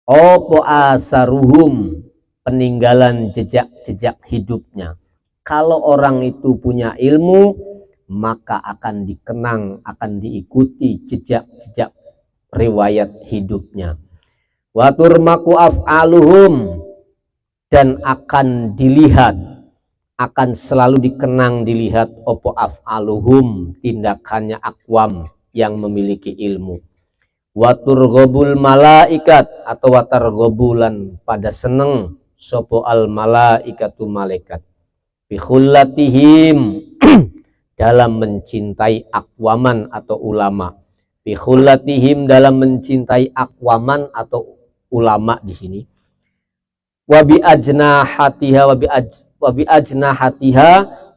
opo asaruhum, peninggalan jejak-jejak hidupnya. Kalau orang itu punya ilmu, maka akan dikenang, akan diikuti jejak-jejak riwayat hidupnya. Waturmaku af'aluhum, dan akan dilihat, akan selalu dikenang, dilihat opo af'aluhum, tindakannya akwam yang memiliki ilmu. Waturgobul malaikat, atau watargobulan pada seneng sopo al malaikatu malaikat, bikhulatihim dalam mencintai akwaman atau ulama, bikhulatihim dalam mencintai akwaman atau ulama di sini. Wabi ajnahatiha, wabi ajnahatiha,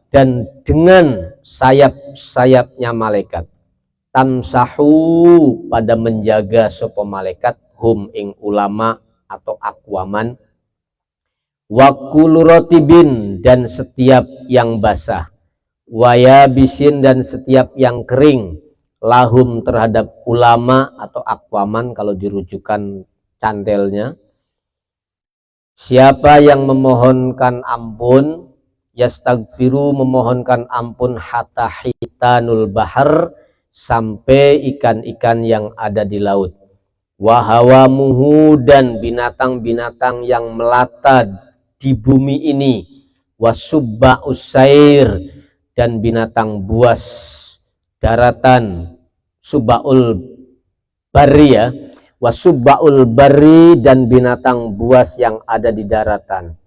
dan dengan sayap-sayapnya malaikat, tamsahu pada menjaga sopo malaikat, hum ing ulama atau akwaman, wakulu rotibin, dan setiap yang basah, waya bisin, dan setiap yang kering, lahum terhadap ulama atau akwaman kalau dirujukan cantelnya. Siapa yang memohonkan ampun, yastagfiru, memohonkan ampun, hatta hitanul bahar, sampai ikan-ikan yang ada di laut, wahawamuhu, dan binatang-binatang yang melata di bumi ini, wasubba usair, dan binatang buas daratan, subbaul bari ya, wasubbaul bari, dan binatang buas yang ada di daratan.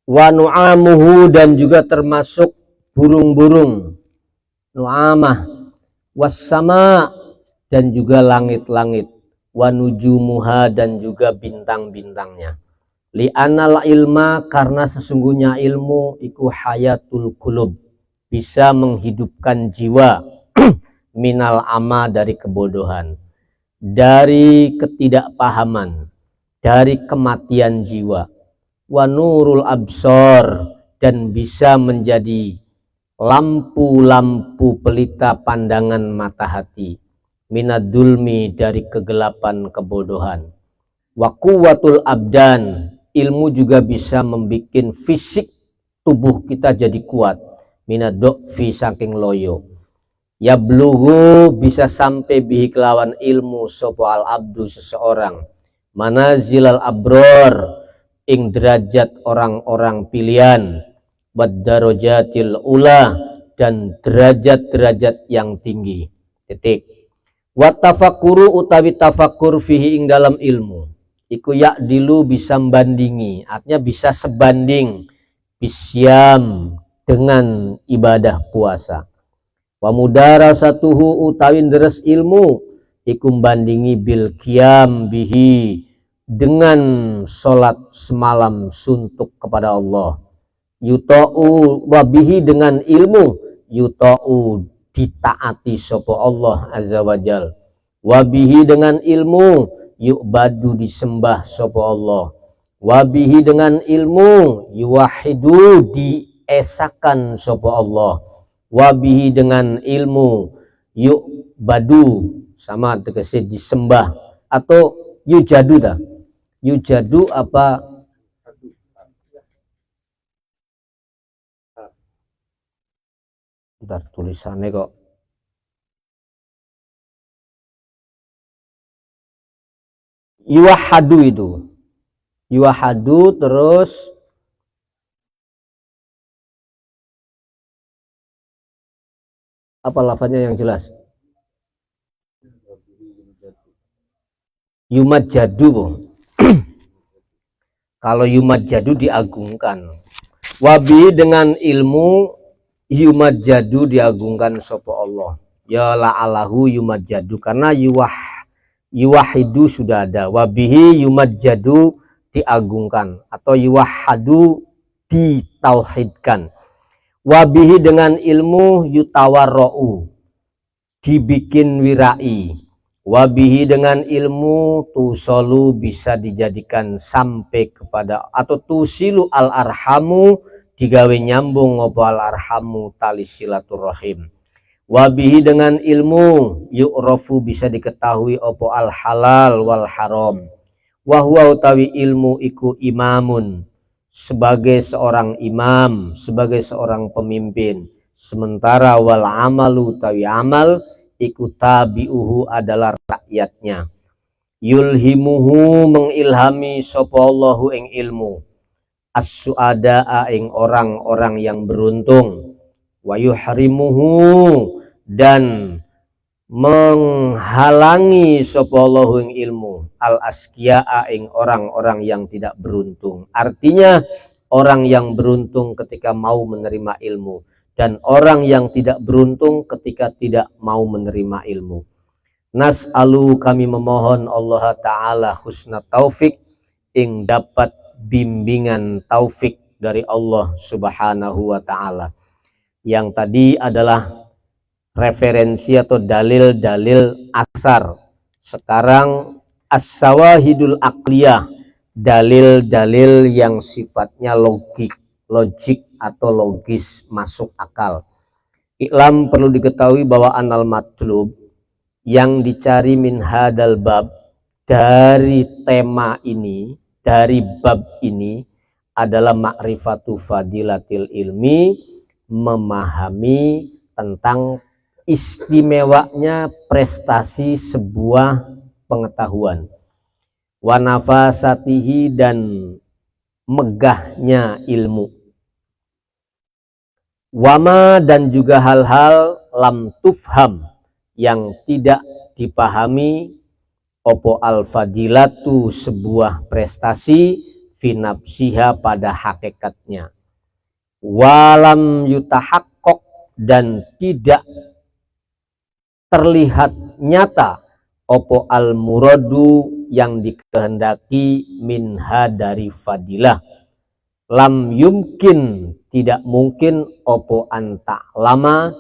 wa nu'amuhu dan juga termasuk burung-burung nu'amah, wassama dan juga langit-langit, wa nujumuha dan juga bintang-bintangnya. Li'anal ilma karena sesungguhnya ilmu iku hayatul qulub, bisa menghidupkan jiwa minal ama dari kebodohan, dari ketidakpahaman, dari kematian jiwa, wa nurul absor dan bisa menjadi lampu-lampu pelita pandangan mata hati, minadulmi dari kegelapan kebodohan, wa quwwatul abdan ilmu juga bisa membuat fisik tubuh kita jadi kuat, minadokfi saking loyo, ya blughu bisa sampai bihi kelawan ilmu sopo al abdu seseorang, manazilal abror ing derajat orang-orang pilihan, waddarojatil ula dan derajat-derajat yang tinggi. Titik. Watafakuru utawi tafakur fihi ing dalam ilmu iku ya'dilu bisa membandingi, artinya bisa sebanding bisyam dengan ibadah puasa. Wa mudarasatuhu utawi deres ilmu iku membandingi bil qiyam bihi dengan sholat semalam suntuk kepada Allah. Yuta'u wabihi dengan ilmu yuta'u ditaati sopo Allah azza wajal, wabihi dengan ilmu yu'badu disembah sopo Allah, wabihi dengan ilmu yuwahidu diesakan sopo Allah, wabihi dengan ilmu yu'badu sama tegese disembah atau yujadu dah. Yujadu apa? Bentar tulisannya kok. Yuwahadu itu. Yuwahadu terus apa lafaznya yang jelas? Yumajadu boh. Kalau yumajadu diagungkan. Wabi dengan ilmu yumajadu diagungkan sopo Allah. Ya la'alahu yumajadu karena yuwahidu sudah ada. Wabihi yumajadu diagungkan atau yuwahadu ditauhidkan. Wabihi dengan ilmu yutawarro'u dibikin wirai. Wabihi dengan ilmu tusolu bisa dijadikan sampai kepada atau tusilu al arhamu digawe nyambung ngopo al arhamu tali silaturahim. Wabihi dengan ilmu yu'rafu bisa diketahui opo al halal wal haram. Wahwa utawi ilmu iku imamun sebagai seorang imam, sebagai seorang pemimpin. Sementara wal amalu utawi amal iku tabi'uhu adalah rakyatnya. Yulhimuhu mengilhami sapa Allahu ing ilmu, as-su'ada'a ing orang-orang yang beruntung, wa yuhrimuhu dan menghalangi sapa Allahu ing ilmu al-askiya'a ing orang-orang yang tidak beruntung. Artinya orang yang beruntung ketika mau menerima ilmu dan orang yang tidak beruntung ketika tidak mau menerima ilmu. Nas'alu kami memohon Allah Ta'ala husna taufik ing dapat bimbingan taufik dari Allah Subhanahu wa Ta'ala. Yang tadi adalah referensi atau dalil-dalil asar. Sekarang as-sawahidul aqliyah, dalil-dalil yang sifatnya logik atau logis masuk akal. Iklam perlu diketahui bahwa anal matlub yang dicari min hadal bab dari tema ini, dari bab ini adalah ma'rifatu fadilatil ilmi, memahami tentang istimewanya prestasi sebuah pengetahuan, wa nafasatihi dan megahnya ilmu, wama dan juga hal-hal lam tufham yang tidak dipahami, opo al fadilatu sebuah prestasi, finapsiha pada hakikatnya, walam yutahaqqaq dan tidak terlihat nyata opo al muradu yang dikehendaki minha dari fadilah, lam yumkin tidak mungkin opo anta lama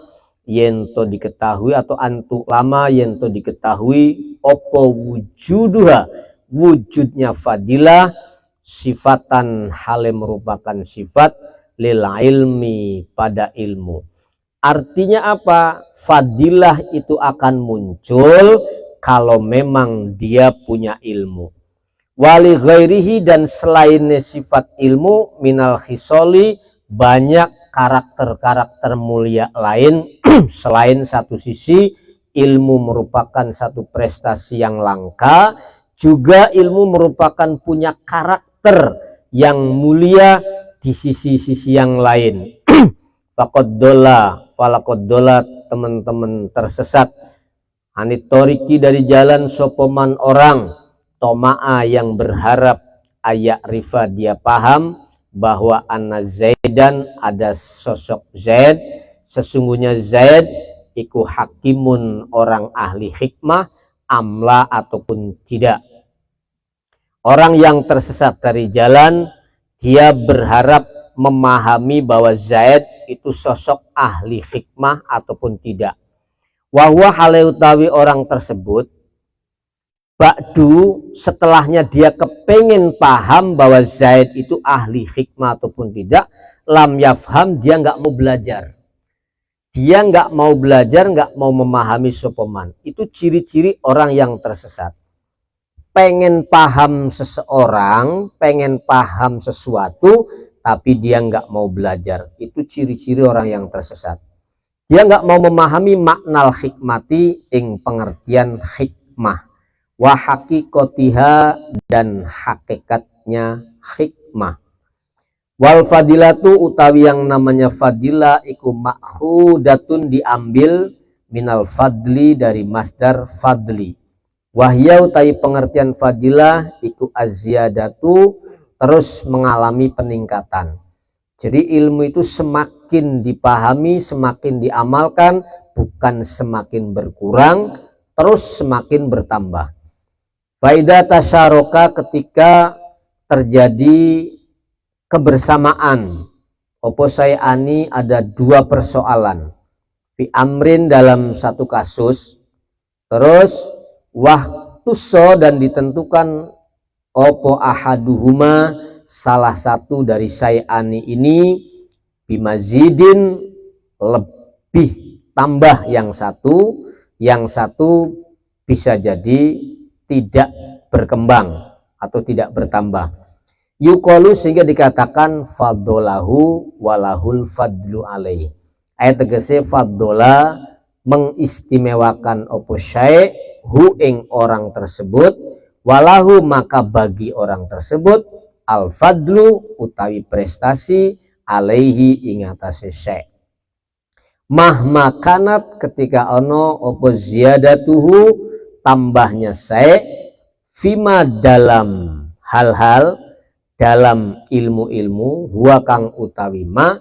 yento diketahui atau antu lama yento diketahui opo wujuduha wujudnya fadilah sifatan hale merupakan sifat lil ilmi pada ilmu. Artinya apa? Fadilah itu akan muncul kalau memang dia punya ilmu. Wali ghairihi dan selainnya sifat ilmu minal khisoli banyak karakter-karakter mulia lain. Selain satu sisi ilmu merupakan satu prestasi yang langka, juga ilmu merupakan punya karakter yang mulia di sisi-sisi yang lain. Falakodola teman-teman tersesat anitoriki dari jalan sopoman orang toma'a yang berharap ayak rifa dia paham bahwa anna Zaidan ada sosok Zaid, sesungguhnya Zaid iku hakimun orang ahli hikmah amla ataupun tidak. Orang yang tersesat dari jalan dia berharap memahami bahwa Zaid itu sosok ahli hikmah ataupun tidak. Wahwa hale utawi orang tersebut ba'du setelahnya dia kepengen paham bahwa Zaid itu ahli hikmah ataupun tidak, lam yafham dia nggak mau belajar. Dia nggak mau belajar, nggak mau memahami sopoman. Itu ciri-ciri orang yang tersesat. Pengen paham seseorang, pengen paham sesuatu, tapi dia nggak mau belajar. Itu ciri-ciri orang yang tersesat. Dia nggak mau memahami makna hikmati ing pengertian hikmah, wa haqiqatiha dan hakikatnya hikmah. Wal fadilatu utawi yang namanya fadilah iku makhudatun diambil minal fadli dari masdar fadli. Wahya utawi pengertian fadilah iku azyadatu terus mengalami peningkatan. Jadi ilmu itu semakin dipahami, semakin diamalkan, bukan semakin berkurang, terus semakin bertambah. Faidah tasyaroka ketika terjadi kebersamaan. Opo sayani ada dua persoalan. Fi amrin dalam satu kasus, terus wahtuso dan ditentukan opo ahaduhuma salah satu dari sayani ini bimazidin lebih tambah yang satu bisa jadi tidak berkembang atau tidak bertambah. Yukolu sehingga dikatakan faddolahu walahul fadlu alaih. Ayat tegese faddola mengistimewakan opo syai' hu ing orang tersebut, walahu maka bagi orang tersebut al fadlu utawi prestasi alaihi ing atase syai'. Mahma kanat ketika ono opo ziyadatuhu tambahnya syai' fima dalam hal-hal dalam ilmu-ilmu huwa kang utawi ma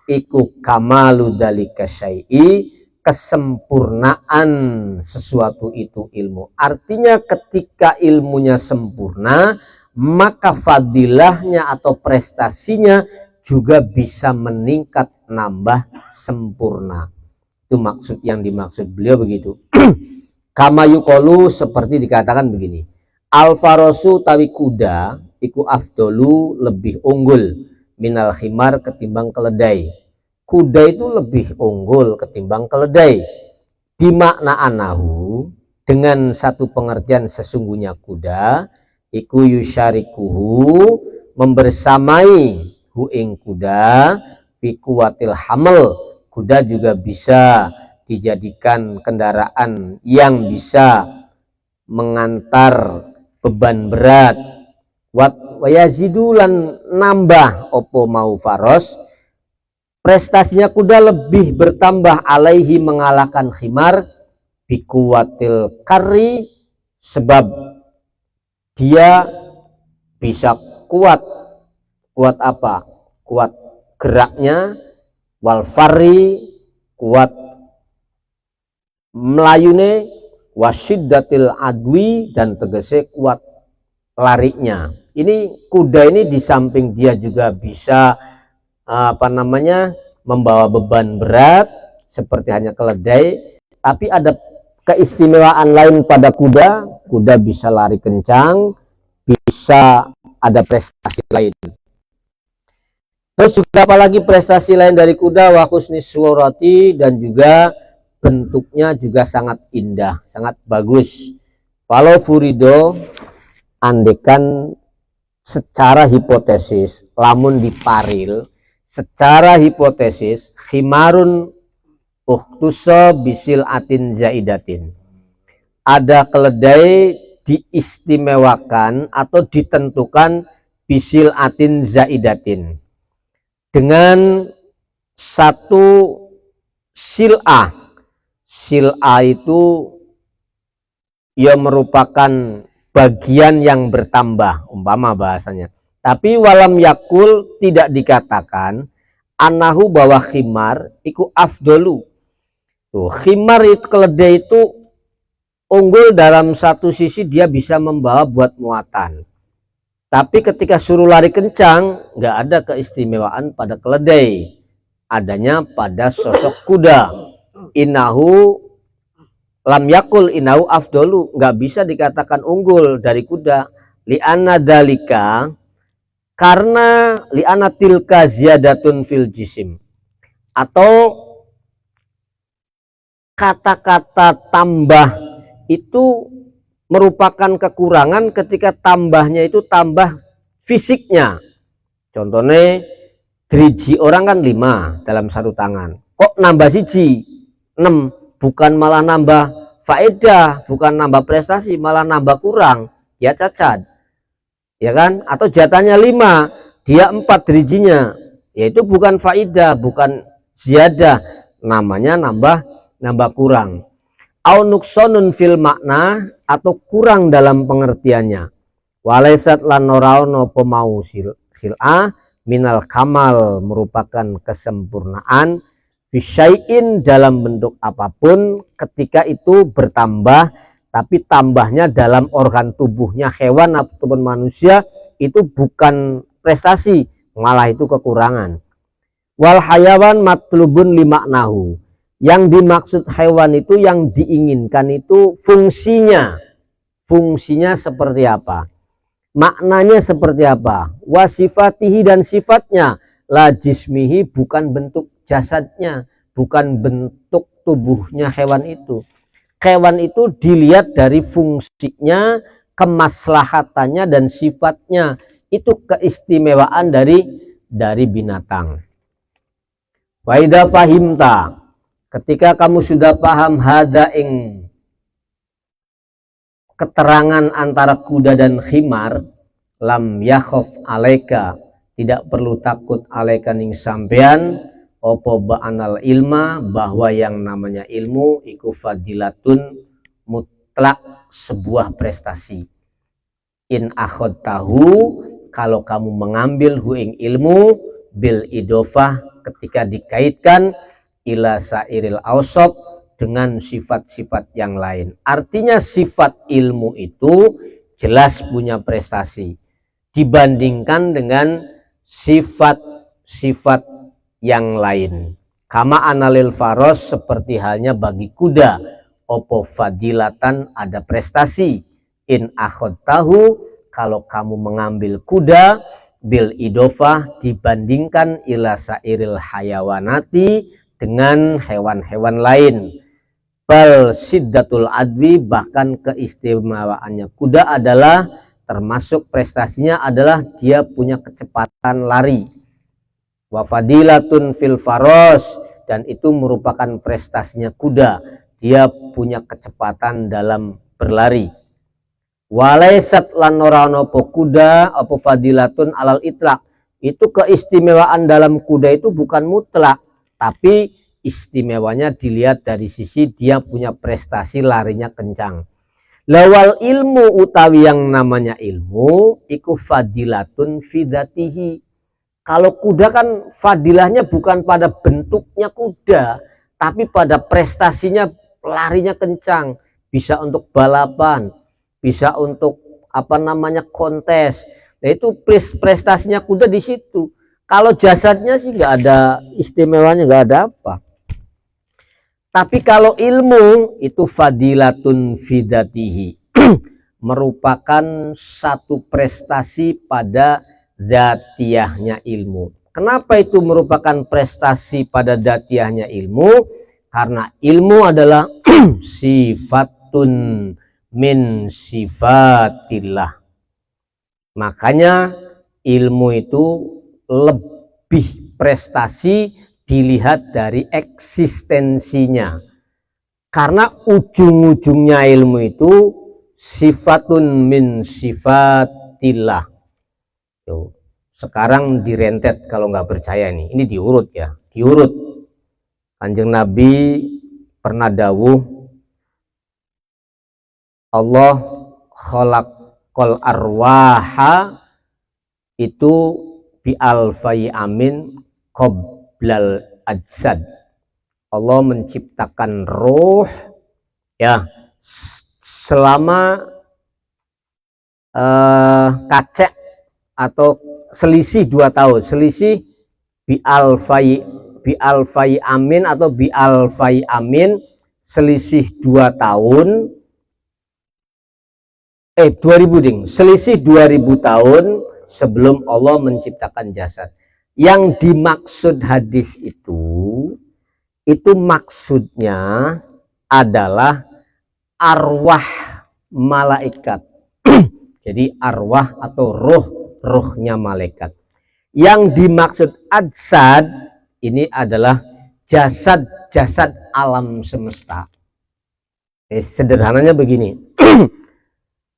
iku kamalu dalika syai'i kesempurnaan sesuatu itu ilmu. Artinya ketika ilmunya sempurna, maka fadilahnya atau prestasinya juga bisa meningkat, nambah sempurna. Itu maksud yang dimaksud beliau begitu. Kama yuqolu seperti dikatakan begini. Al-farosu tawi kuda iku afdolu lebih unggul minal khimar ketimbang keledai. Kuda itu lebih unggul ketimbang keledai. Dimakna anahu dengan satu pengertian sesungguhnya kuda iku yusyarikuhu membersamai hu ing kuda fi kuwatil hamel. Kuda juga bisa dijadikan kendaraan yang bisa mengantar beban berat. Wayazidulan nambah opo mau faros prestasinya kuda lebih bertambah alaihi mengalahkan khimar bikuwatil kari sebab dia bisa kuat kuat apa? Kuat geraknya, wal farri, kuat melayune, wasyiddatil adwi, dan tegese kuat larinya. Ini kuda ini di samping dia juga bisa membawa beban berat seperti hanya keledai, tapi ada keistimewaan lain pada kuda. Kuda bisa lari kencang, bisa ada prestasi lain. Terus juga apalagi prestasi lain dari kuda, wa husni surati, dan juga bentuknya juga sangat indah, sangat bagus. Walau furido, andekan secara hipotesis, lamun diparil secara hipotesis, khimarun uhtusa bisil atin zaidatin, ada keledai diistimewakan atau ditentukan bisil atin zaidatin dengan satu sil'ah. Sil'ah itu ya merupakan bagian yang bertambah, umpama bahasanya. Tapi walam yakul, tidak dikatakan anahu bahwa khimar iku afdolu. Tuh, khimar itu, keledai itu unggul dalam satu sisi, dia bisa membawa buat muatan. Tapi ketika suruh lari kencang, nggak ada keistimewaan pada keledai, adanya pada sosok kuda. Inahu lam yakul inahu afdolu, nggak bisa dikatakan unggul dari kuda. Li'anna dalika, karena li'anna tilka ziyadatun fil jisim, atau kata-kata tambah itu merupakan kekurangan ketika tambahnya itu tambah fisiknya. Contohnya driji orang kan 5 dalam satu tangan, kok nambah siji 6, bukan malah nambah faedah, bukan nambah prestasi, malah nambah kurang, ya cacat, ya kan? Atau jatahnya 5, dia 4 drijinya, yaitu bukan faedah, bukan ziyadah, namanya nambah kurang. Au nuksonun fil makna, atau kurang dalam pengertiannya. Walaisat lan noraono pemau sil'ah minal kamal, merupakan kesempurnaan, bisyai'in dalam bentuk apapun, ketika itu bertambah, tapi tambahnya dalam organ tubuhnya hewan ataupun manusia, itu bukan prestasi, malah itu kekurangan. Wal hayawan matlubun limaknahu, yang dimaksud hewan itu, yang diinginkan itu fungsinya. Fungsinya seperti apa? Maknanya seperti apa? Wasifatihi, dan sifatnya. La jismihi, bukan bentuk jasadnya, bukan bentuk tubuhnya hewan itu. Hewan itu dilihat dari fungsinya, kemaslahatannya, dan sifatnya. Itu keistimewaan dari binatang. Wa idza fahimta, ketika kamu sudah paham hada ing keterangan antara kuda dan khimar, lam yakhof alaika, tidak perlu takut alaika ning sampean, opo ba'anal ilma, bahwa yang namanya ilmu iku fadilatun mutlak, sebuah prestasi. In akhod tahu, kalau kamu mengambil huing ilmu, bil idofah, ketika dikaitkan ila sairil ausab, dengan sifat-sifat yang lain. Artinya sifat ilmu itu jelas punya prestasi dibandingkan dengan sifat-sifat yang lain. Kama analil faros, seperti halnya bagi kuda, opo fadilatan, ada prestasi. In akhod tahu, kalau kamu mengambil kuda, bil idofah, dibandingkan ila sairil hayawanati, dengan hewan-hewan lain. Bal siddatul adwi, bahkan keistimewaannya kuda adalah, termasuk prestasinya adalah dia punya kecepatan lari. Wa fadilatun fil faros, dan itu merupakan prestasinya kuda, dia punya kecepatan dalam berlari. Walaisat lan norano po kuda apa fadilatun alal itlaq, itu keistimewaan dalam kuda itu bukan mutlak, tapi istimewanya dilihat dari sisi dia punya prestasi larinya kencang. Lawal ilmu, utawi yang namanya ilmu, iku fadilatun fidatihi, Kalau kuda kan fadilahnya bukan pada bentuknya kuda, tapi pada prestasinya, larinya kencang, bisa untuk balapan, bisa untuk apa namanya kontes. Nah itu prestasinya kuda di situ. Kalau jasadnya sih nggak ada istimewanya, nggak ada apa. Tapi kalau ilmu itu fadilatun fidatihi, merupakan satu prestasi pada dzatiyahnya ilmu. Kenapa itu merupakan prestasi pada dzatiyahnya ilmu? Karena ilmu adalah sifatun min sifatillah. Makanya ilmu itu lebih prestasi dilihat dari eksistensinya. Karena ujung-ujungnya ilmu itu sifatun min sifatillah. Tuh. Sekarang direntet kalau nggak percaya nih. Ini diurut ya, diurut. Kanjeng Nabi pernah dawuh, Allah khalaqal arwaha itu bi alfai amin qoblal ajsad. Allah menciptakan roh ya selama kacek atau selisih 2 tahun, selisih bi alfai amin atau bi alfai amin, selisih 2 tahun 2000 ding, selisih 2000 tahun sebelum Allah menciptakan jasad. Yang dimaksud hadis itu maksudnya adalah arwah malaikat. Jadi arwah atau rohnya malaikat. Yang dimaksud ajsad ini adalah jasad alam semesta. Sederhananya begini.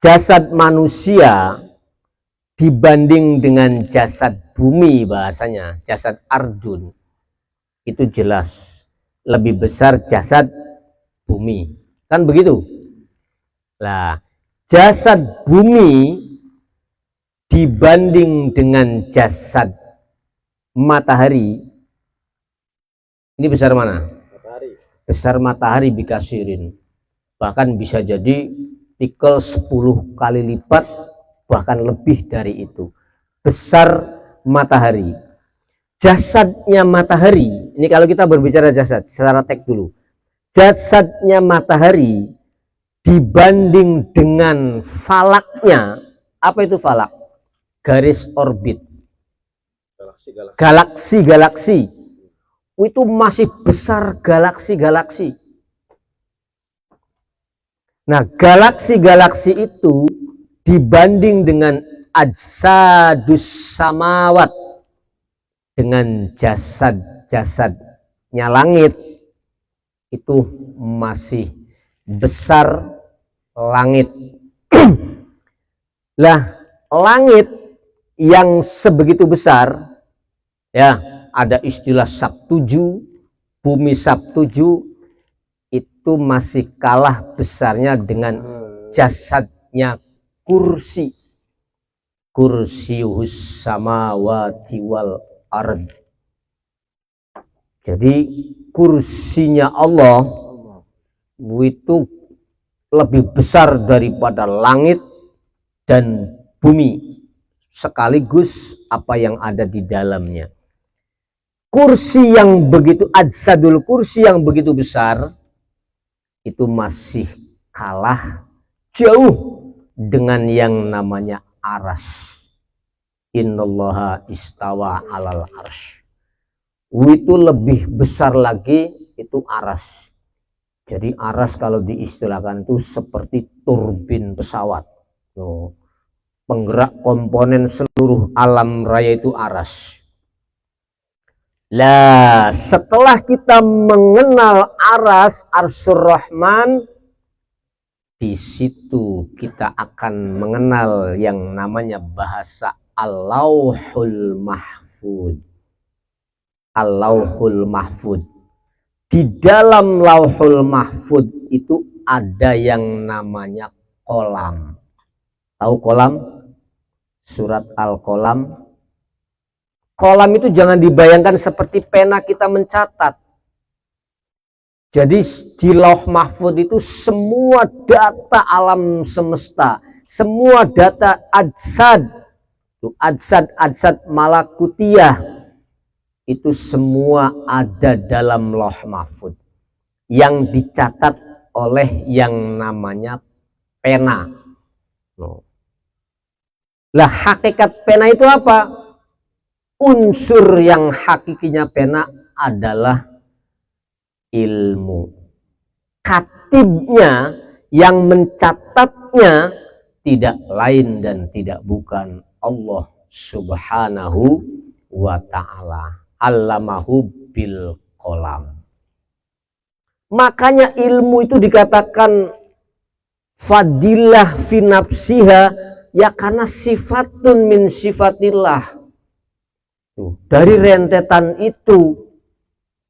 Jasad manusia dibanding dengan jasad bumi, bahasanya jasad ardun, itu jelas lebih besar jasad bumi, kan begitu. Nah, jasad bumi dibanding dengan jasad matahari, ini besar mana? Matahari. Besar matahari bikasirin, bahkan bisa jadi tikel 10 kali lipat, bahkan lebih dari itu. Besar matahari. Jasadnya matahari, ini kalau kita berbicara jasad, secara teks dulu. Jasadnya matahari dibanding dengan falaknya, apa itu falak? Garis orbit. Galaksi. Itu masih besar galaksi. Nah, galaksi itu dibanding dengan ajsadus samawat, dengan jasad-jasadnya langit, itu masih besar langit. Lah, langit yang sebegitu besar, ya, ada istilah sabtuju, bumi sabtuju, itu masih kalah besarnya dengan jasadnya kursius samawati wal ard. Jadi kursinya Allah itu lebih besar daripada langit dan bumi, sekaligus apa yang ada di dalamnya. Kursi yang begitu, ajsadul kursi yang begitu besar, itu masih kalah jauh dengan yang namanya aras. Innallaha istawa alal arsh. Itu lebih besar lagi, itu aras. Jadi aras kalau diistilahkan itu seperti turbin pesawat. Penggerak komponen seluruh alam raya itu aras. Lah, setelah kita mengenal aras, Arsyur Rahman, di situ kita akan mengenal yang namanya bahasa Al-Lauhul Mahfud. Al-Lauhul Mahfud. Di dalam Lauhul Mahfud itu ada yang namanya kolam. Tahu kolam? Surat Al-Qalam Kolam itu jangan dibayangkan seperti pena kita mencatat. Jadi di Lauh Mahfud itu semua data alam semesta, semua data adsad malakutiyah itu semua ada dalam Lauh Mahfud yang dicatat oleh yang namanya pena. Lah hakikat pena itu apa? Unsur yang hakikinya pena adalah ilmu. Katibnya yang mencatatnya tidak lain dan tidak bukan Allah Subhanahu wa ta'ala. Allamahu bil qalam. Makanya ilmu itu dikatakan fadilah fi nafsiha, ya karena sifatun min sifatillah. Dari rentetan itu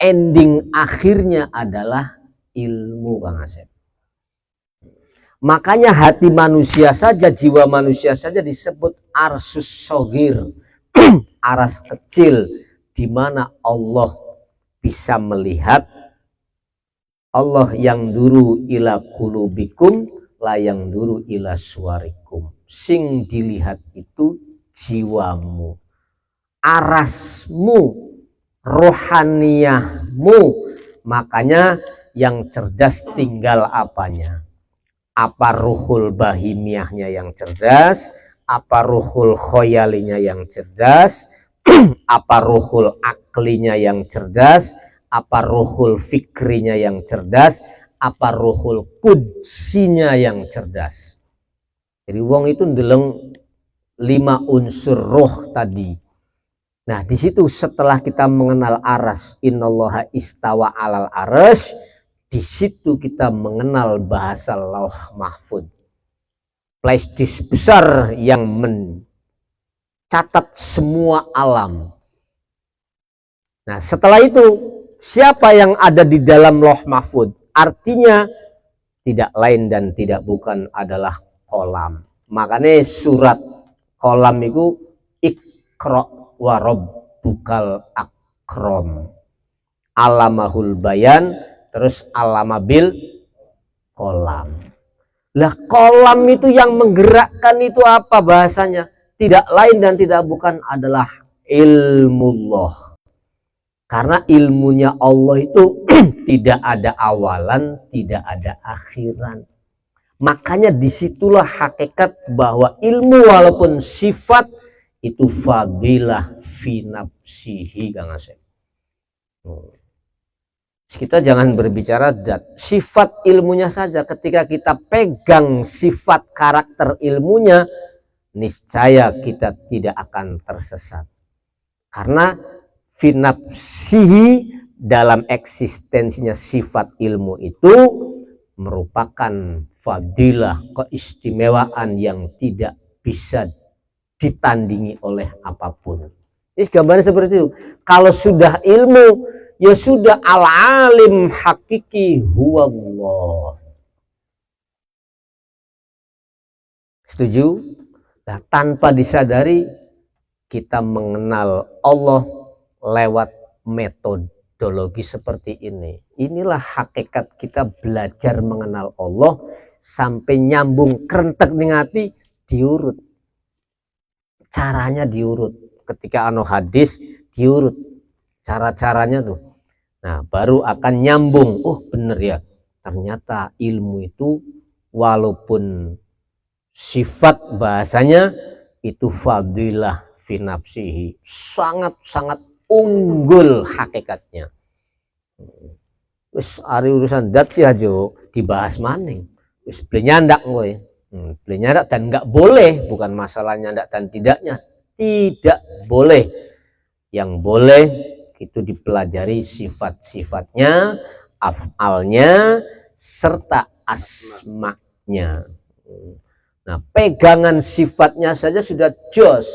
ending akhirnya adalah ilmu, Kang Asep. Makanya hati manusia saja, jiwa manusia saja disebut arsus sogir, aras kecil, di mana Allah bisa melihat. Allah yang duru ila kulubikum, la yang duru ila suarikum. Sing dilihat itu jiwamu, arasmu, rohaniyahmu. Makanya yang cerdas tinggal apanya? Apa ruhul bahimiyahnya yang cerdas, apa ruhul khoyalinya yang cerdas, apa ruhul aklinya yang cerdas, apa ruhul fikrinya yang cerdas, apa ruhul kudsinya yang cerdas. Jadi wong itu ndeleng 5 unsur roh tadi. Nah, di situ setelah kita mengenal aras, innallaha istawa alal aras, di situ kita mengenal bahasa Lauh Mahfud. Flashdisk besar yang mencatat semua alam. Nah, setelah itu siapa yang ada di dalam Lauh Mahfud? Artinya tidak lain dan tidak bukan adalah kolam. Makanya surat kolam itu Iqra wa rabbukal akram, alamahul bayan, terus alamabil kolam. Lah kolam itu yang menggerakkan itu apa bahasanya? Tidak lain dan tidak bukan adalah ilmullah. Karena ilmunya Allah itu tidak ada awalan, tidak ada akhiran. Makanya disitulah hakikat bahwa ilmu walaupun sifat itu fadilah fi nafsihi, Kang Asep. Kita jangan berbicara dat, sifat ilmunya saja. Ketika kita pegang sifat karakter ilmunya, niscaya kita tidak akan tersesat. Karena fi nafsihi, dalam eksistensinya sifat ilmu itu merupakan fadilah, keistimewaan yang tidak bisa ditandingi oleh apapun. Ini gambarnya seperti itu. Kalau sudah ilmu, ya sudah al-alim hakiki huwallah. Setuju? Nah, tanpa disadari kita mengenal Allah lewat metodologi seperti ini. Inilah hakikat kita belajar mengenal Allah sampai nyambung kerentek ning ati diurut. Caranya diurut. Ketika hadis diurut cara-caranya tuh. Nah, baru akan nyambung. Oh, bener ya. Ternyata ilmu itu walaupun sifat bahasanya itu fadilah fi nafsihi, sangat-sangat unggul hakikatnya. Wis ari urusan dat sih aja dibahas maning. Wis blenyandak kowe. Blenyandak dan enggak boleh, bukan masalah nyandak dan tidaknya. Tidak boleh. Yang boleh itu dipelajari sifat-sifatnya, af'alnya, serta asma'nya. Nah, pegangan sifatnya saja sudah jos.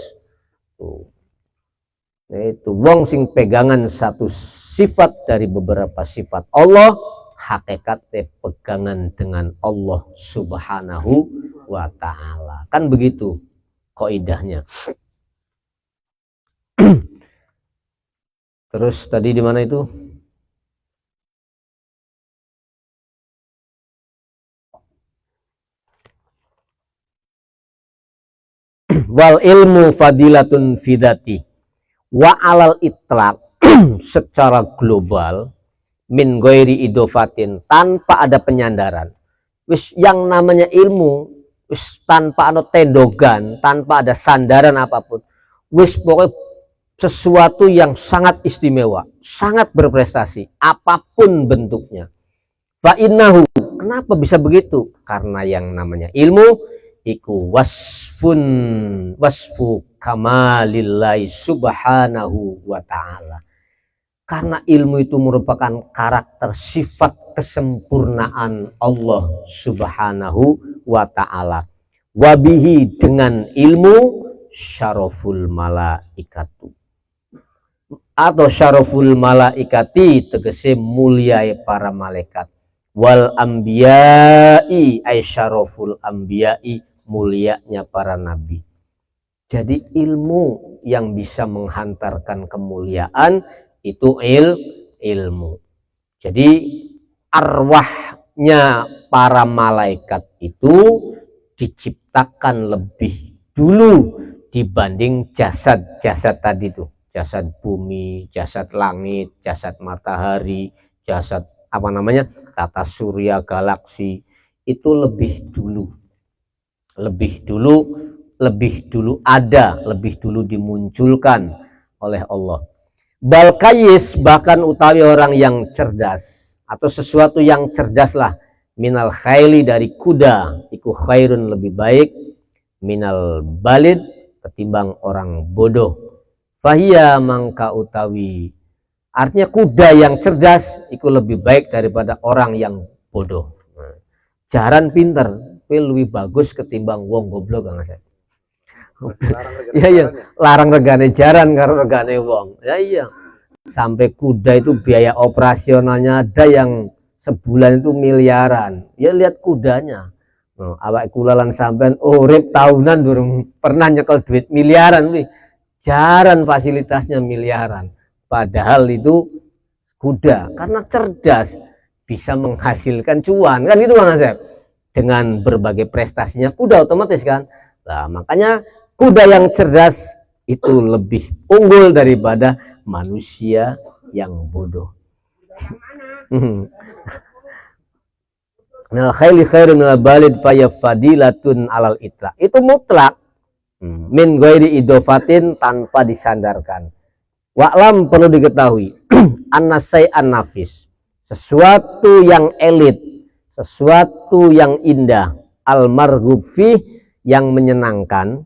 Itu wong sing pegangan satu sifat dari beberapa sifat Allah, hakikatnya pegangan dengan Allah Subhanahu wa ta'ala. Kan begitu kaidahnya. Terus tadi di mana itu? Wal ilmu fadilatun fidati wa alal itlaq secara global min ghairi idofatin tanpa ada penyandaran. Wis yang namanya ilmu wis tanpa ada tendogan, tanpa ada sandaran apapun. Wis pokoknya sesuatu yang sangat istimewa, sangat berprestasi, apapun bentuknya. Fa innahu, kenapa bisa begitu? Karena yang namanya ilmu iku wasfu kamalillahi subhanahu wa ta'ala. Karena ilmu itu merupakan karakter sifat kesempurnaan Allah subhanahu wa ta'ala. Wabihi, dengan ilmu syaraful malaikatu atau syaraful malaikati, tegese mulia para malaikat, wal ambiyai ay syaraful ambiyai, mulianya para nabi. Jadi ilmu yang bisa menghantarkan kemuliaan itu ilmu. Jadi arwahnya para malaikat itu diciptakan lebih dulu dibanding jasad-jasad tadi tuh. Jasad bumi, jasad langit, jasad matahari, jasad apa namanya, tata surya, galaksi, itu lebih dulu ada, lebih dulu dimunculkan oleh Allah. Bal kayis, bahkan utawi orang yang cerdas atau sesuatu yang cerdas lah, minal khayli, dari kuda, iku khairun, lebih baik, minal balid, ketimbang orang bodoh. Fahia, mangka utawi, artinya kuda yang cerdas itu lebih baik daripada orang yang bodoh. Jaran pinter itu lebih bagus ketimbang wong goblok, kan saya. Iya, larang regane jaran karo regane wong. Ya iya. Sampai kuda itu biaya operasionalnya ada yang sebulan itu miliaran. Ya lihat kudanya. Awak kulalan sampean urip tahunan durung pernah nyekel duit miliaran wih. Jaran fasilitasnya miliaran, padahal itu kuda karena cerdas bisa menghasilkan cuan, kan itu Bang Asep. Dengan berbagai prestasinya kuda otomatis kan. Nah, makanya kuda yang cerdas itu lebih unggul daripada manusia yang bodoh. Minal khayli khairun minal balid fadilatun alal itlaq. Itu mutlak. Min ghairi idofatin, tanpa disandarkan. Wa'lam, perlu diketahui, annasai an-nafis, sesuatu yang elit, sesuatu yang indah, al-marghub fih, yang menyenangkan,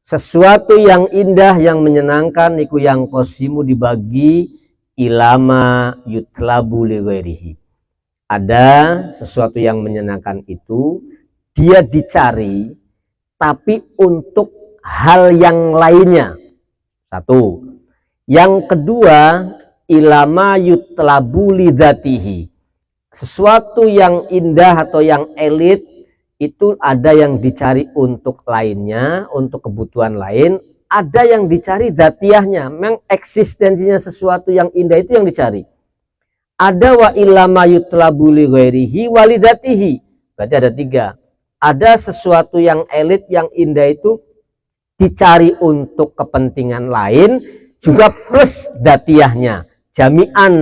sesuatu yang indah yang menyenangkan iku yang qasimu, dibagi, ilama yutlabu li ghairihi. Ada sesuatu yang menyenangkan itu dia dicari tapi untuk hal yang lainnya. Satu. Yang kedua, ilama yutlabu lidzatihi. Sesuatu yang indah atau yang elit itu ada yang dicari untuk lainnya, untuk kebutuhan lain, ada yang dicari zatiahnya, memang eksistensinya sesuatu yang indah itu yang dicari. Ada wa ilama yutlabu li ghairihi walidatihi. Berarti ada tiga. Ada sesuatu yang elit, yang indah itu dicari untuk kepentingan lain, juga plus datiahnya, jami'an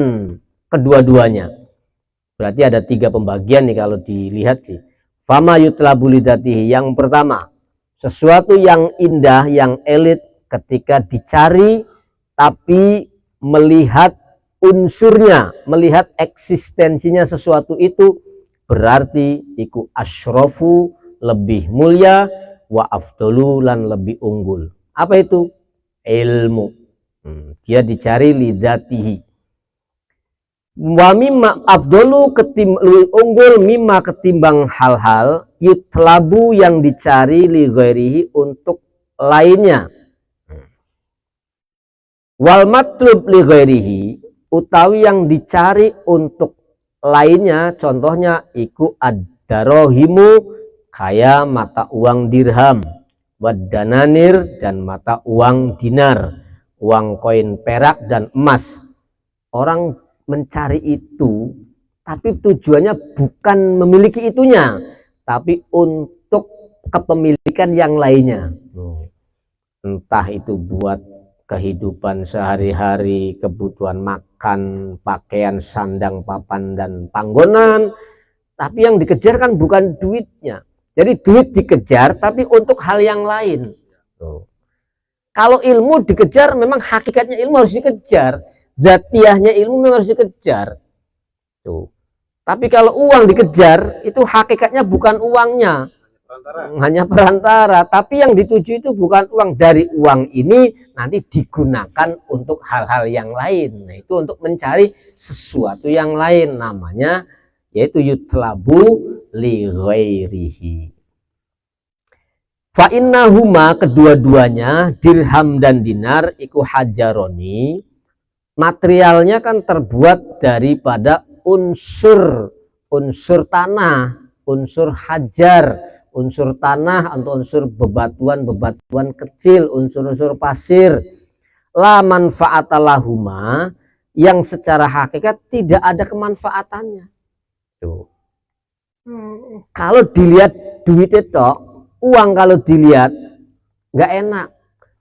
kedua-duanya. Berarti ada tiga pembagian nih kalau dilihat sih. Fama yutlabu lidatihi, yang pertama, sesuatu yang indah, yang elit, ketika dicari tapi melihat unsurnya, melihat eksistensinya sesuatu itu, berarti iku asyrafu, lebih mulia, wa afdolu, lan lebih unggul. Apa itu? Ilmu. Dia dicari lidatihi. Wa mimma afdolu, unggul, mimma, ketimbang hal-hal, yutlabu, yang dicari, li ghairihi, untuk lainnya. Wal matlub li ghairihi, utawi yang dicari untuk lainnya, contohnya iku ad-darohimu, kaya mata uang dirham, wadananir, dan mata uang dinar, uang koin perak dan emas, orang mencari itu, tapi tujuannya bukan memiliki itunya, tapi untuk kepemilikan yang lainnya. Entah itu buat kehidupan sehari-hari, kebutuhan makan, pakaian, sandang, papan, dan panggonan. Tapi yang dikejar kan bukan duitnya. Jadi duit dikejar, tapi untuk hal yang lain. Kalau ilmu dikejar, memang hakikatnya ilmu harus dikejar. Zatiahnya ilmu memang harus dikejar. Tapi kalau uang dikejar, itu hakikatnya bukan uangnya. Hanya perantara. Tapi yang dituju itu bukan uang. Dari uang ini nanti digunakan untuk hal-hal yang lain. Nah, itu untuk mencari sesuatu yang lain. Namanya yaitu yutlabu li ghairihi. Fa innahuma, kedua-duanya, dirham dan dinar, iku hajaroni, materialnya kan terbuat daripada unsur tanah, unsur hajar, unsur tanah atau unsur bebatuan kecil, unsur pasir. La manfaatalahuma, yang secara hakikat tidak ada kemanfaatannya. Tuh. Kalau dilihat duit itu, uang kalau dilihat nggak enak,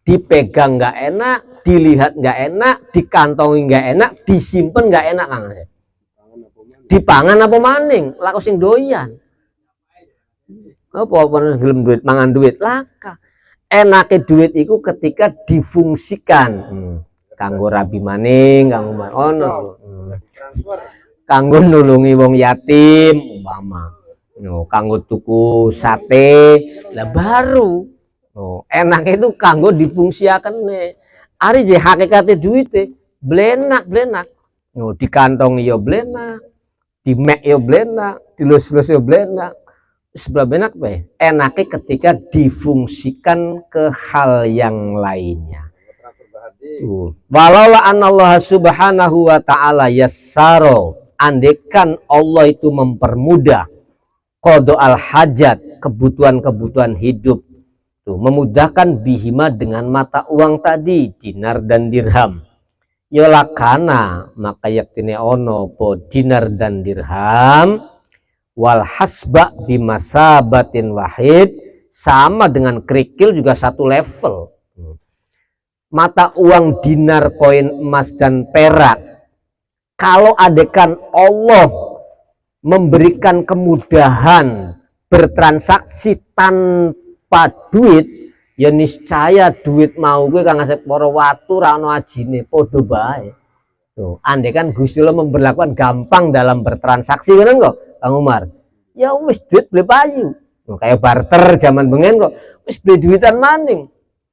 dipegang nggak enak, dilihat nggak enak, dikantongi nggak enak, disimpan nggak enak, Kang Asep. Dipangan apa maning, laku sing doyan. Apa gelem duit, mangan duit laka. Enake duit itu ketika difungsikan. Kanggo rabi maning, kanggo ono. Kanggo nulungi wong yatim umpama. Kanggo tuku sate, lah baru. Enak itu kanggo difungsiakan nih. Ari je hakikate duite blenak. Di kantong yo blenak, di mek yo blenak, dilus-lus yo blenak. Sebelah benak be, enaknya ketika difungsikan ke hal yang lainnya. Walau anallah subhanahu wa ta'ala yassaro, andekan Allah itu mempermudah qada al hajat, kebutuhan hidup, memudahkan bihima dengan mata uang tadi, dinar dan dirham. Yolakana, maka yaktine ono po dinar dan dirham wal hasba bimasabatin wahid, sama dengan kerikil juga satu level. Mata uang dinar, koin emas dan perak, kalau adekan Allah memberikan kemudahan bertransaksi tanpa duit, ya niscaya duit mau gue Kang Asep para watu ra ono ajine padha bae. Andekan Gusti Allah memberlakukan gampang dalam bertransaksi, ngono kok Kang Umar, ya wis duit beli payu. Kayak barter zaman bengen kok, wis beli duitan maning.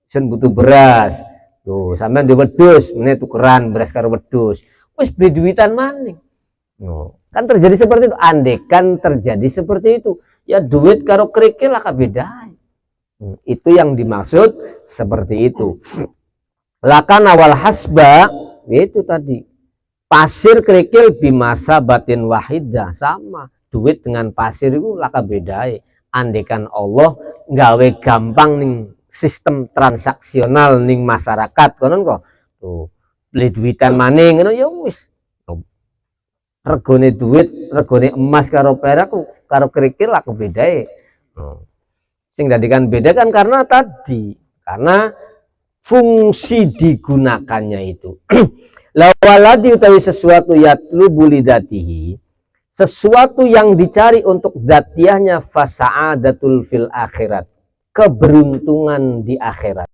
Sen butuh beras. Tuh, sampean di wedhus, meneh tukeran beras karo wedhus. Wis beli duitan maning. Kan terjadi seperti itu. Andekan terjadi seperti itu, ya duit karo kerikil lah beda. Itu yang dimaksud seperti itu. Lakan awal hasba, itu tadi. Pasir kerikil bimasa batin wahidah, sama. Duit dengan pasir itu laka bedai. Andekan Allah gawe gampang ning sistem transaksional ning masyarakat konon kok. Tuh, beli duitan maning ngono ya wis. Regone duit, regone emas karo perak karo kerikil laka bedai. Sing dadikan beda kan karena tadi, karena fungsi digunakannya itu. Lawaladi utawi sesuatu yatlubu lidatihi, sesuatu yang dicari untuk zatiahnya, fasa'adatul fil akhirat, keberuntungan di akhirat.